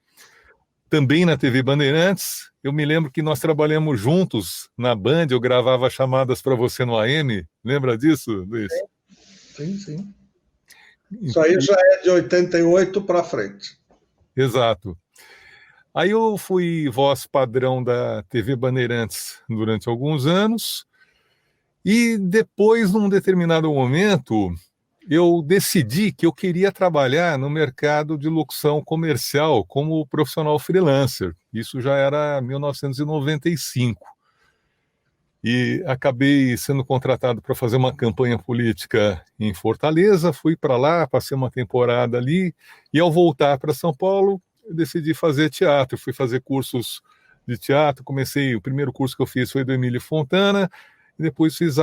também na TV Bandeirantes. Eu me lembro que nós trabalhamos juntos na Band, eu gravava chamadas para você no AM. Lembra disso, Luiz? Sim, sim. Isso aí já é de 88 para frente. Exato. Aí eu fui voz padrão da TV Bandeirantes durante alguns anos e depois, num determinado momento, eu decidi que eu queria trabalhar no mercado de locução comercial como profissional freelancer. Isso já era 1995. E acabei sendo contratado para fazer uma campanha política em Fortaleza, fui para lá, passei uma temporada ali, e ao voltar para São Paulo, eu decidi fazer teatro, fui fazer cursos de teatro, o primeiro curso que eu fiz foi do Emílio Fontana, e depois fiz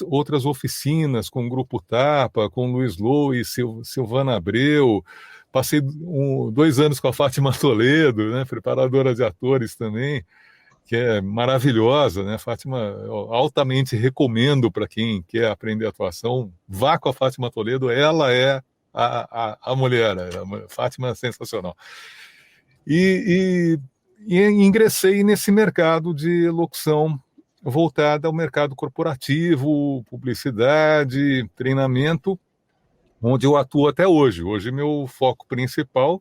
outras oficinas com o Grupo Tapa, com Luiz Lois, Silvana Abreu, passei 2 anos com a Fátima Toledo, né, preparadora de atores também, que é maravilhosa, né? Fátima, eu altamente recomendo para quem quer aprender atuação, vá com a Fátima Toledo, ela é a mulher, a Fátima é sensacional. E ingressei nesse mercado de locução voltada ao mercado corporativo, publicidade, treinamento, onde eu atuo até hoje. Hoje meu foco principal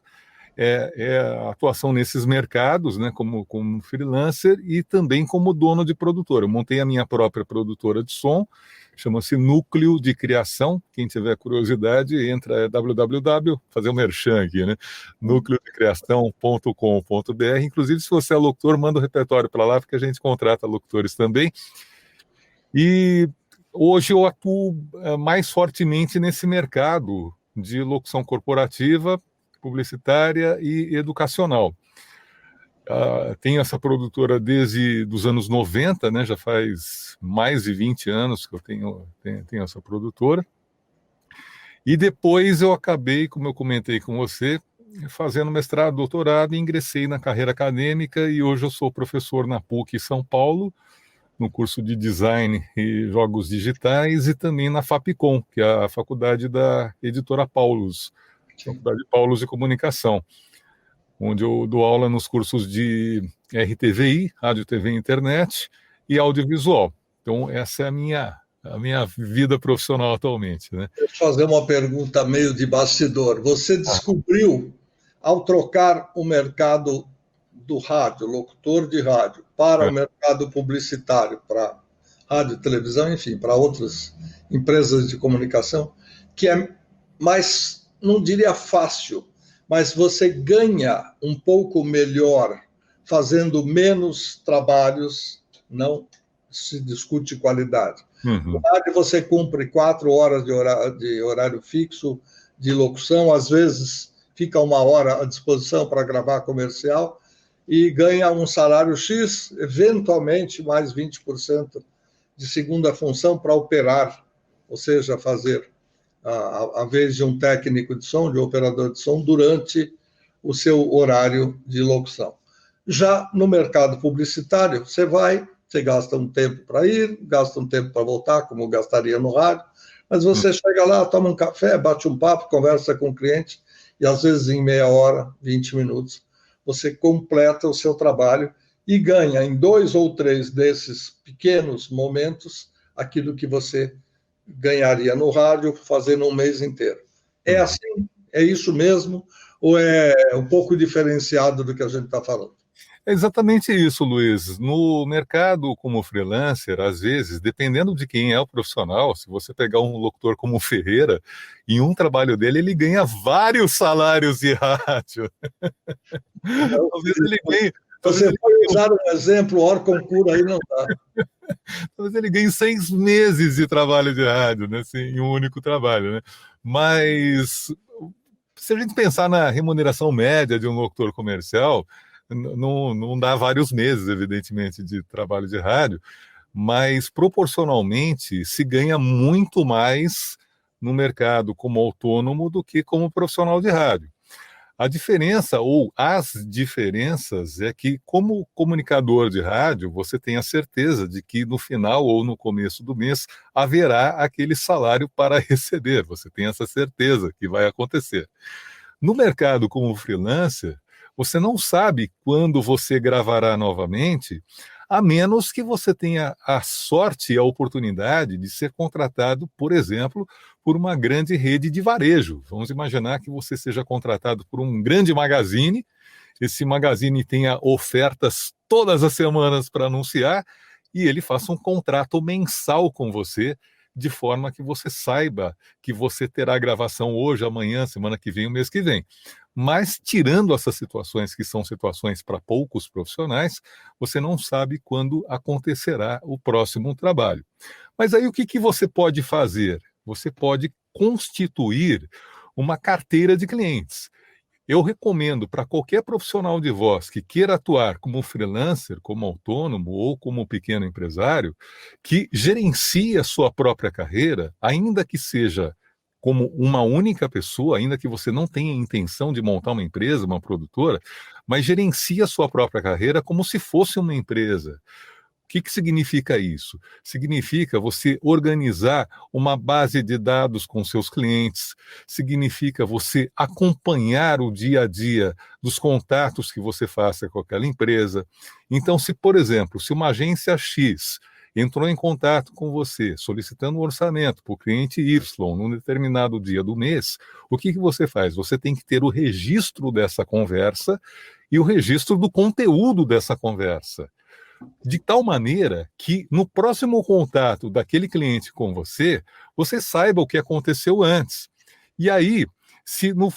é a atuação nesses mercados, né, como freelancer e também como dono de produtora. Eu montei a minha própria produtora de som, chama-se Núcleo de Criação. Quem tiver curiosidade, entra fazer um merchan aqui, né? núcleodecriação.com.br. Inclusive, se você é locutor, manda o repertório para lá, porque a gente contrata locutores também. E hoje eu atuo mais fortemente nesse mercado de locução corporativa, publicitária e educacional. Tenho essa produtora desde os anos 90, né? Já faz mais de 20 anos que eu tenho essa produtora. E depois eu acabei, como eu comentei com você, fazendo mestrado, doutorado, e ingressei na carreira acadêmica e hoje eu sou professor na PUC São Paulo, no curso de Design e Jogos Digitais, e também na FAPCOM, que é a faculdade da editora Paulus, Faculdade Paulus de Comunicação, onde eu dou aula nos cursos de RTVI, Rádio, TV e Internet, e audiovisual. Então, essa é a minha vida profissional atualmente, né? Deixa eu fazer uma pergunta meio de bastidor. Você descobriu, ao trocar o mercado do rádio, locutor de rádio, para o mercado publicitário, para rádio, televisão, enfim, para outras empresas de comunicação, que é mais, não diria fácil, mas você ganha um pouco melhor fazendo menos trabalhos, não se discute qualidade. No rádio você cumpre 4 horas de horário fixo de locução, às vezes fica 1 hora à disposição para gravar comercial e ganha um salário X, eventualmente mais 20% de segunda função para operar, ou seja, fazer a vez de um técnico de som, de um operador de som, durante o seu horário de locução. Já no mercado publicitário, você gasta um tempo para ir, gasta um tempo para voltar, como gastaria no rádio, mas você chega lá, toma um café, bate um papo, conversa com o cliente, e às vezes em meia hora, 20 minutos, você completa o seu trabalho e ganha em 2 ou 3 desses pequenos momentos aquilo que você ganharia no rádio fazendo um mês inteiro. É assim? É isso mesmo? Ou é um pouco diferenciado do que a gente está falando? É exatamente isso, Luiz. No mercado como freelancer, às vezes, dependendo de quem é o profissional, se você pegar um locutor como o Ferreira, em um trabalho dele, ele ganha vários salários de rádio. Talvez ele ganhe. Você pode usar um exemplo, Orconcur, aí não dá. Talvez ele ganhe 6 meses de trabalho de rádio, né? Assim, em um único trabalho, né? Mas se a gente pensar na remuneração média de um locutor comercial, não dá vários meses, evidentemente, de trabalho de rádio, mas proporcionalmente se ganha muito mais no mercado como autônomo do que como profissional de rádio. A diferença, ou as diferenças, é que, como comunicador de rádio, você tem a certeza de que no final ou no começo do mês haverá aquele salário para receber. Você tem essa certeza que vai acontecer. No mercado como freelancer, você não sabe quando você gravará novamente, a menos que você tenha a sorte e a oportunidade de ser contratado, por exemplo, por uma grande rede de varejo. Vamos imaginar que você seja contratado por um grande magazine, esse magazine tenha ofertas todas as semanas para anunciar e ele faça um contrato mensal com você, de forma que você saiba que você terá gravação hoje, amanhã, semana que vem, o mês que vem. Mas, tirando essas situações, que são situações para poucos profissionais, você não sabe quando acontecerá o próximo trabalho. Mas aí o que você pode fazer? Você pode constituir uma carteira de clientes. Eu recomendo para qualquer profissional de voz que queira atuar como freelancer, como autônomo ou como pequeno empresário, que gerencie a sua própria carreira, ainda que seja como uma única pessoa, ainda que você não tenha intenção de montar uma empresa, uma produtora, mas gerencie a sua própria carreira como se fosse uma empresa. O que significa isso? Significa você organizar uma base de dados com seus clientes, significa você acompanhar o dia a dia dos contatos que você faça com aquela empresa. Então, se, por exemplo, se uma agência X entrou em contato com você solicitando um orçamento para o cliente Y num determinado dia do mês, o que você faz? Você tem que ter o registro dessa conversa e o registro do conteúdo dessa conversa, de tal maneira que no próximo contato daquele cliente com você, você saiba o que aconteceu antes. E aí, se no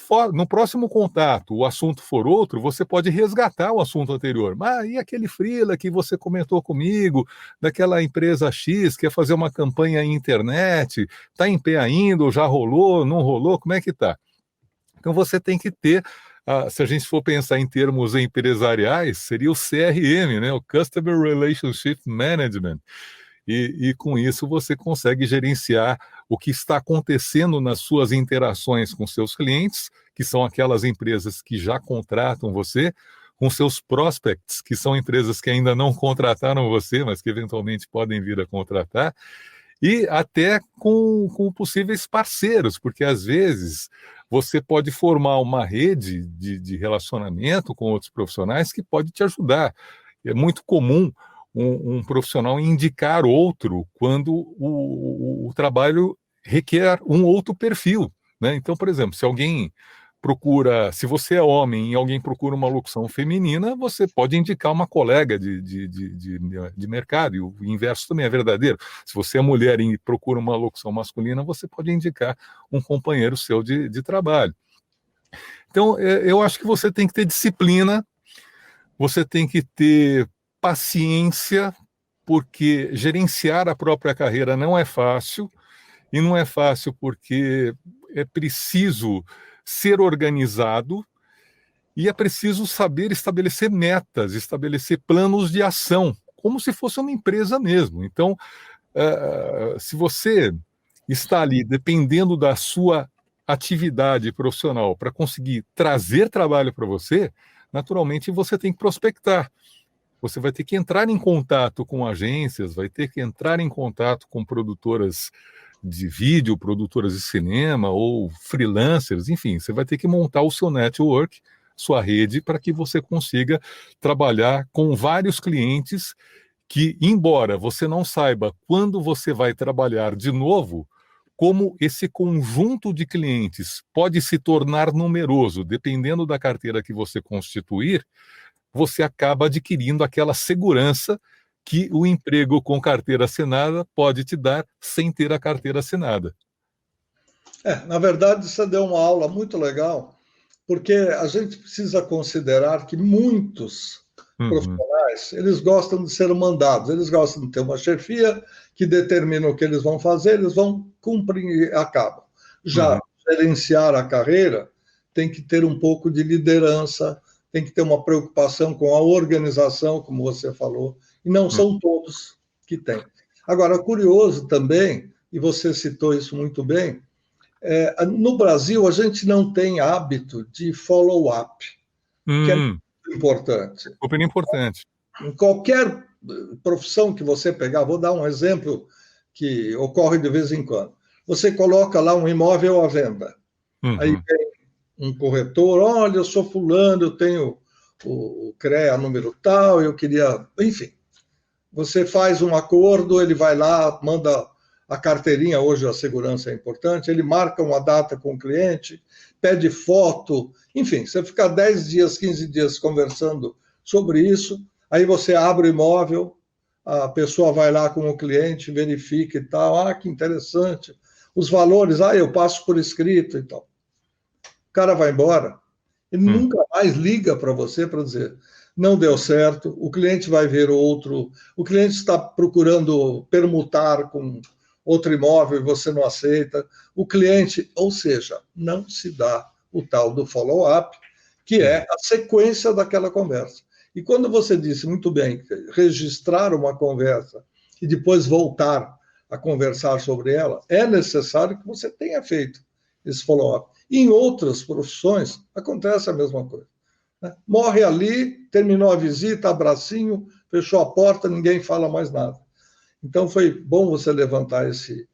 próximo contato o assunto for outro, você pode resgatar o assunto anterior. Mas e aquele freela que você comentou comigo, daquela empresa X, quer fazer uma campanha em internet, está em pé ainda, ou já rolou, não rolou, como é que está? Então você tem que ter, se a gente for pensar em termos empresariais, seria o CRM, né? O Customer Relationship Management. E com isso você consegue gerenciar o que está acontecendo nas suas interações com seus clientes, que são aquelas empresas que já contratam você, com seus prospects, que são empresas que ainda não contrataram você, mas que eventualmente podem vir a contratar, e até com possíveis parceiros, porque às vezes você pode formar uma rede de relacionamento com outros profissionais que pode te ajudar. É muito comum um profissional indicar outro quando o trabalho requer um outro perfil, né? Então, por exemplo, se você é homem e alguém procura uma locução feminina, você pode indicar uma colega de mercado, e o inverso também é verdadeiro. Se você é mulher e procura uma locução masculina, você pode indicar um companheiro seu de trabalho. Então, eu acho que você tem que ter disciplina, você tem que ter paciência, porque gerenciar a própria carreira não é fácil, e não é fácil porque é preciso ser organizado e é preciso saber estabelecer metas, estabelecer planos de ação, como se fosse uma empresa mesmo. Então, se você está ali dependendo da sua atividade profissional para conseguir trazer trabalho para você, naturalmente você tem que prospectar. Você vai ter que entrar em contato com agências, vai ter que entrar em contato com produtoras de vídeo, produtoras de cinema ou freelancers, enfim, você vai ter que montar o seu network, sua rede, para que você consiga trabalhar com vários clientes que, embora você não saiba quando você vai trabalhar de novo, como esse conjunto de clientes pode se tornar numeroso, dependendo da carteira que você constituir, você acaba adquirindo aquela segurança que o emprego com carteira assinada pode te dar sem ter a carteira assinada. Na verdade, você deu uma aula muito legal, porque a gente precisa considerar que muitos profissionais, eles gostam de ser mandados, eles gostam de ter uma chefia que determina o que eles vão fazer, eles vão cumprir e acabam. Já gerenciar a carreira tem que ter um pouco de liderança, tem que ter uma preocupação com a organização, como você falou, e não são todos que têm. Agora, curioso também, e você citou isso muito bem, No Brasil, a gente não tem hábito de follow-up, que é muito importante. Super importante. Em qualquer profissão que você pegar, vou dar um exemplo que ocorre de vez em quando. Você coloca lá um imóvel à venda. Aí vem um corretor, olha, eu sou fulano, eu tenho o CREA número tal, eu queria... Enfim, você faz um acordo, ele vai lá, manda a carteirinha, hoje a segurança é importante, ele marca uma data com o cliente, pede foto, enfim, você fica 10 dias, 15 dias conversando sobre isso, aí você abre o imóvel, a pessoa vai lá com o cliente, verifica e tal, que interessante, os valores, eu passo por escrito e tal. O cara vai embora, ele nunca mais liga para você para dizer, não deu certo, o cliente vai ver outro, o cliente está procurando permutar com outro imóvel e você não aceita, o cliente, ou seja, não se dá o tal do follow-up, que é a sequência daquela conversa. E quando você disse muito bem, registrar uma conversa e depois voltar a conversar sobre ela, é necessário que você tenha feito esse follow-up. Em outras profissões, acontece a mesma coisa. Né? Morre ali, terminou a visita, abracinho, fechou a porta, ninguém fala mais nada. Então, foi bom você levantar esse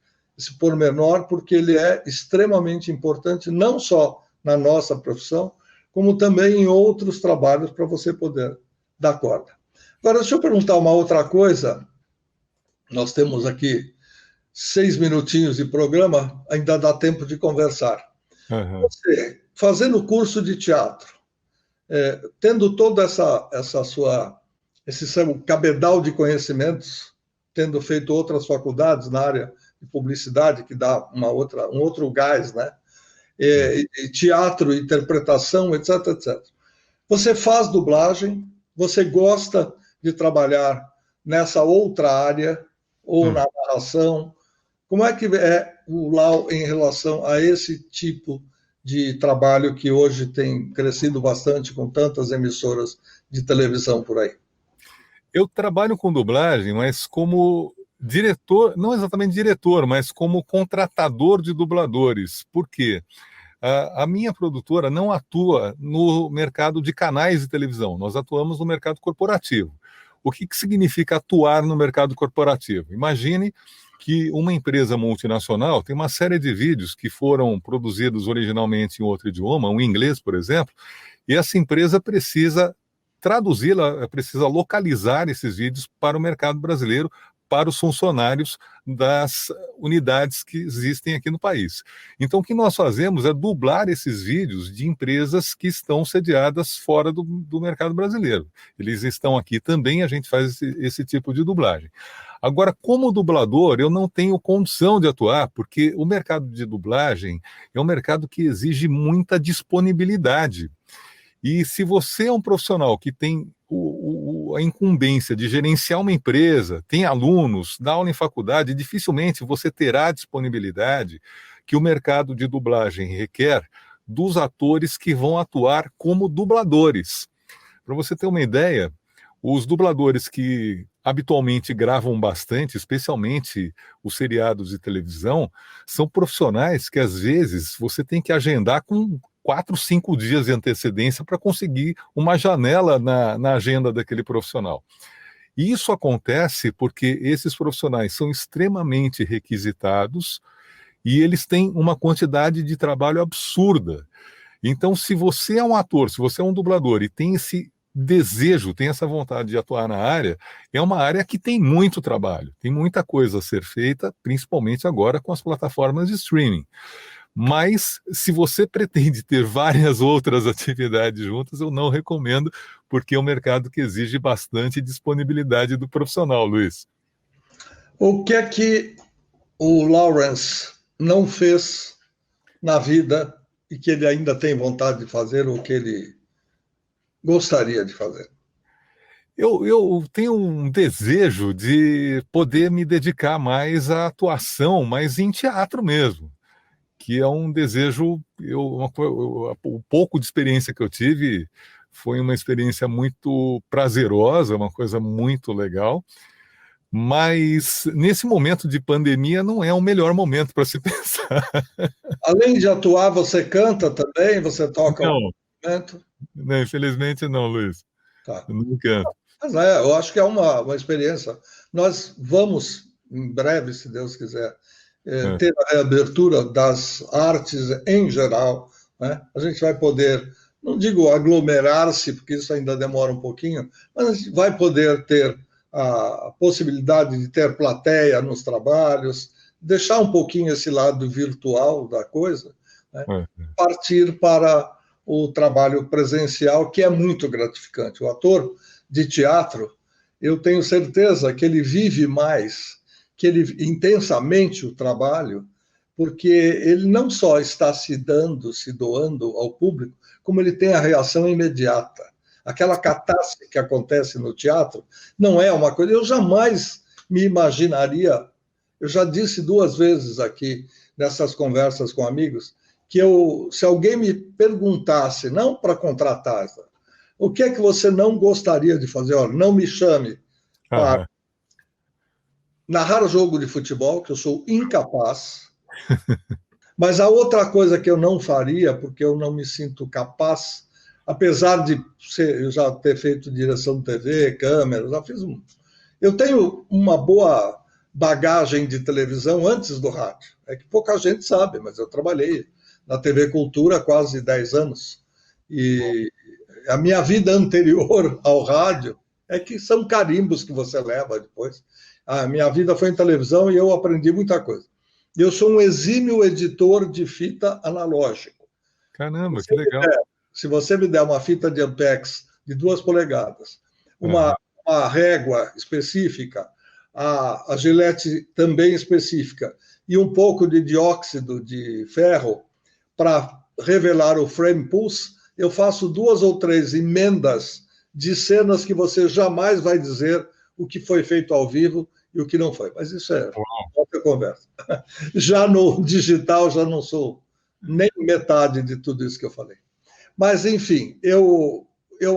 pormenor, porque ele é extremamente importante, não só na nossa profissão, como também em outros trabalhos, para você poder dar corda. Agora, deixa eu perguntar uma outra coisa. Nós temos aqui 6 minutinhos de programa, ainda dá tempo de conversar. Você, fazendo curso de teatro, tendo toda esse seu cabedal de conhecimentos, tendo feito outras faculdades na área de publicidade, que dá um outro gás, né? E teatro, interpretação, etc, etc. Você faz dublagem, você gosta de trabalhar nessa outra área, ou na narração? Como é que é o Lau em relação a esse tipo de trabalho que hoje tem crescido bastante com tantas emissoras de televisão por aí? Eu trabalho com dublagem, mas como diretor, não exatamente diretor, mas como contratador de dubladores. Por quê? A minha produtora não atua no mercado de canais de televisão, nós atuamos no mercado corporativo. O que significa atuar no mercado corporativo? Imagine que uma empresa multinacional tem uma série de vídeos que foram produzidos originalmente em outro idioma, o inglês, por exemplo, e essa empresa precisa traduzi-la, precisa localizar esses vídeos para o mercado brasileiro, para os funcionários das unidades que existem aqui no país. Então, o que nós fazemos é dublar esses vídeos de empresas que estão sediadas fora do mercado brasileiro. Eles estão aqui também, a gente faz esse tipo de dublagem. Agora, como dublador, eu não tenho condição de atuar, porque o mercado de dublagem é um mercado que exige muita disponibilidade. E se você é um profissional que tem a incumbência de gerenciar uma empresa, tem alunos, dá aula em faculdade, dificilmente você terá a disponibilidade que o mercado de dublagem requer dos atores que vão atuar como dubladores. Para você ter uma ideia, os dubladores que habitualmente gravam bastante, especialmente os seriados de televisão, são profissionais que às vezes você tem que agendar com 4, 5 dias de antecedência para conseguir uma janela na agenda daquele profissional. E isso acontece porque esses profissionais são extremamente requisitados e eles têm uma quantidade de trabalho absurda. Então, se você é um ator, se você é um dublador e tem esse desejo, tem essa vontade de atuar na área, é uma área que tem muito trabalho, tem muita coisa a ser feita, principalmente agora com as plataformas de streaming. Mas, se você pretende ter várias outras atividades juntas, eu não recomendo, porque é um mercado que exige bastante disponibilidade do profissional, Luiz. O que é que o Lawrence não fez na vida e que ele ainda tem vontade de fazer, ou que ele gostaria de fazer? Eu tenho um desejo de poder me dedicar mais à atuação, mas em teatro mesmo, que é um desejo, o pouco de experiência que eu tive foi uma experiência muito prazerosa, uma coisa muito legal, Mas nesse momento de pandemia não é o melhor momento para se pensar. Além de atuar, você canta também? Você toca Não, um instrumento? não, infelizmente não, Luiz. Tá. Eu não canto. Mas eu acho que é uma experiência. Nós vamos, em breve, se Deus quiser, É, ter a reabertura das artes em geral, né? A gente vai poder, não digo aglomerar-se, porque isso ainda demora um pouquinho, mas a gente vai poder ter a possibilidade de ter plateia nos trabalhos, deixar um pouquinho esse lado virtual da coisa, né? é. Partir para o trabalho presencial, que é muito gratificante. O ator de teatro, eu tenho certeza que ele vive mais, que ele intensamente o trabalho, porque ele não só está se dando, se doando ao público, como ele tem a reação imediata. Aquela catástrofe que acontece no teatro não é uma coisa. Eu jamais me imaginaria. Eu já disse 2 vezes aqui nessas conversas com amigos que se alguém me perguntasse, não para contratar, o que é que você não gostaria de fazer? Olha, não me chame para Aham. narrar jogo de futebol, que eu sou incapaz. Mas a outra coisa que eu não faria, porque eu não me sinto capaz, apesar de eu já ter feito direção de TV, câmera, já fiz eu tenho uma boa bagagem de televisão antes do rádio. É que pouca gente sabe, mas eu trabalhei na TV Cultura há quase 10 anos. E a minha vida anterior ao rádio é que são carimbos que você leva depois. A minha vida foi em televisão e eu aprendi muita coisa. Eu sou um exímio editor de fita analógico. Caramba, que legal. Se você me der uma fita de Ampex de 2 polegadas, uma, Aham. uma régua específica, a gilete também específica, e um pouco de dióxido de ferro para revelar o frame pulse, eu faço 2 ou 3 emendas de cenas que você jamais vai dizer o que foi feito ao vivo e o que não foi. Mas isso é outra conversa. Já no digital, já não sou nem metade de tudo isso que eu falei. Mas, enfim, eu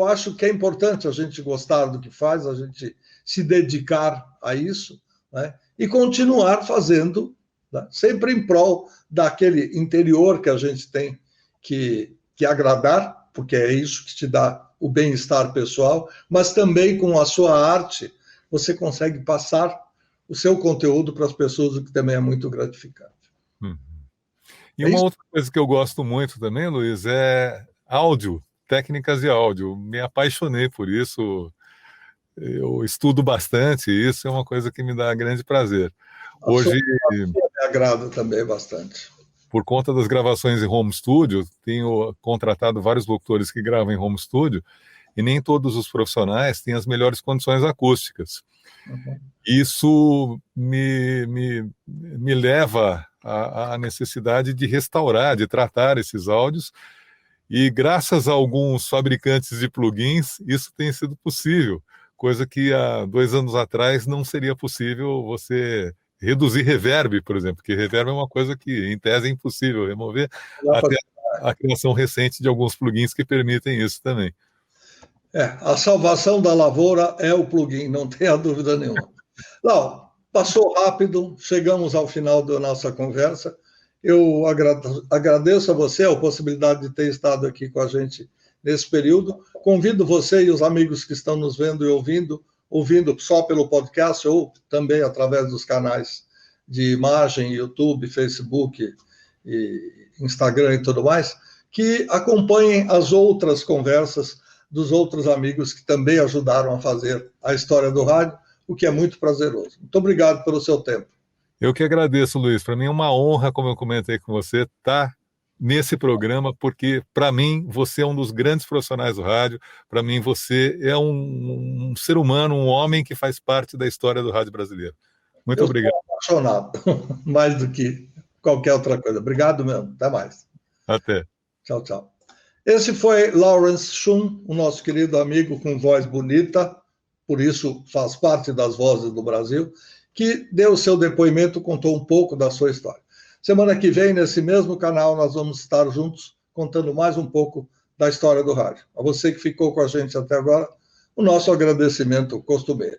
acho que é importante a gente gostar do que faz, a gente se dedicar a isso, né? E continuar fazendo, né? Sempre em prol daquele interior que a gente tem que agradar, porque é isso que te dá o bem-estar pessoal, mas também com a sua arte você consegue passar o seu conteúdo para as pessoas, o que também é muito gratificante. Uhum. E É uma isso? outra coisa que eu gosto muito também, Luiz, é áudio, técnicas de áudio. Me apaixonei por isso. Eu estudo bastante, e isso é uma coisa que me dá grande prazer. A Hoje, sonoplastia me agrada também bastante. por conta das gravações em home studio, tenho contratado vários locutores que gravam em home studio, e nem todos os profissionais têm as melhores condições acústicas. Uhum. Isso me leva à necessidade de restaurar, de tratar esses áudios, e graças a alguns fabricantes de plugins, isso tem sido possível, coisa que há 2 anos atrás não seria possível você reduzir reverb, por exemplo, porque reverb é uma coisa que, em tese, é impossível remover, até a criação recente de alguns plugins que permitem isso também. A salvação da lavoura é o plugin, não tenha dúvida nenhuma. Lau, passou rápido, chegamos ao final da nossa conversa. Eu agradeço a você a possibilidade de ter estado aqui com a gente nesse período. Convido você e os amigos que estão nos vendo e ouvindo só pelo podcast ou também através dos canais de imagem, YouTube, Facebook, e Instagram e tudo mais, que acompanhem as outras conversas dos outros amigos que também ajudaram a fazer a história do rádio, o que é muito prazeroso. Muito obrigado pelo seu tempo. Eu que agradeço, Luiz. Para mim é uma honra, como eu comentei com você, estar nesse programa, porque, para mim, você é um dos grandes profissionais do rádio. Para mim, você é um ser humano, um homem que faz parte da história do rádio brasileiro. Muito obrigado. Estou apaixonado, mais do que qualquer outra coisa. Obrigado mesmo. Até mais. Até. Tchau, tchau. Esse foi Lawrence Shum, o nosso querido amigo com voz bonita, por isso faz parte das vozes do Brasil, que deu seu depoimento, contou um pouco da sua história. Semana que vem, nesse mesmo canal, nós vamos estar juntos contando mais um pouco da história do rádio. A você que ficou com a gente até agora, o nosso agradecimento costumeiro.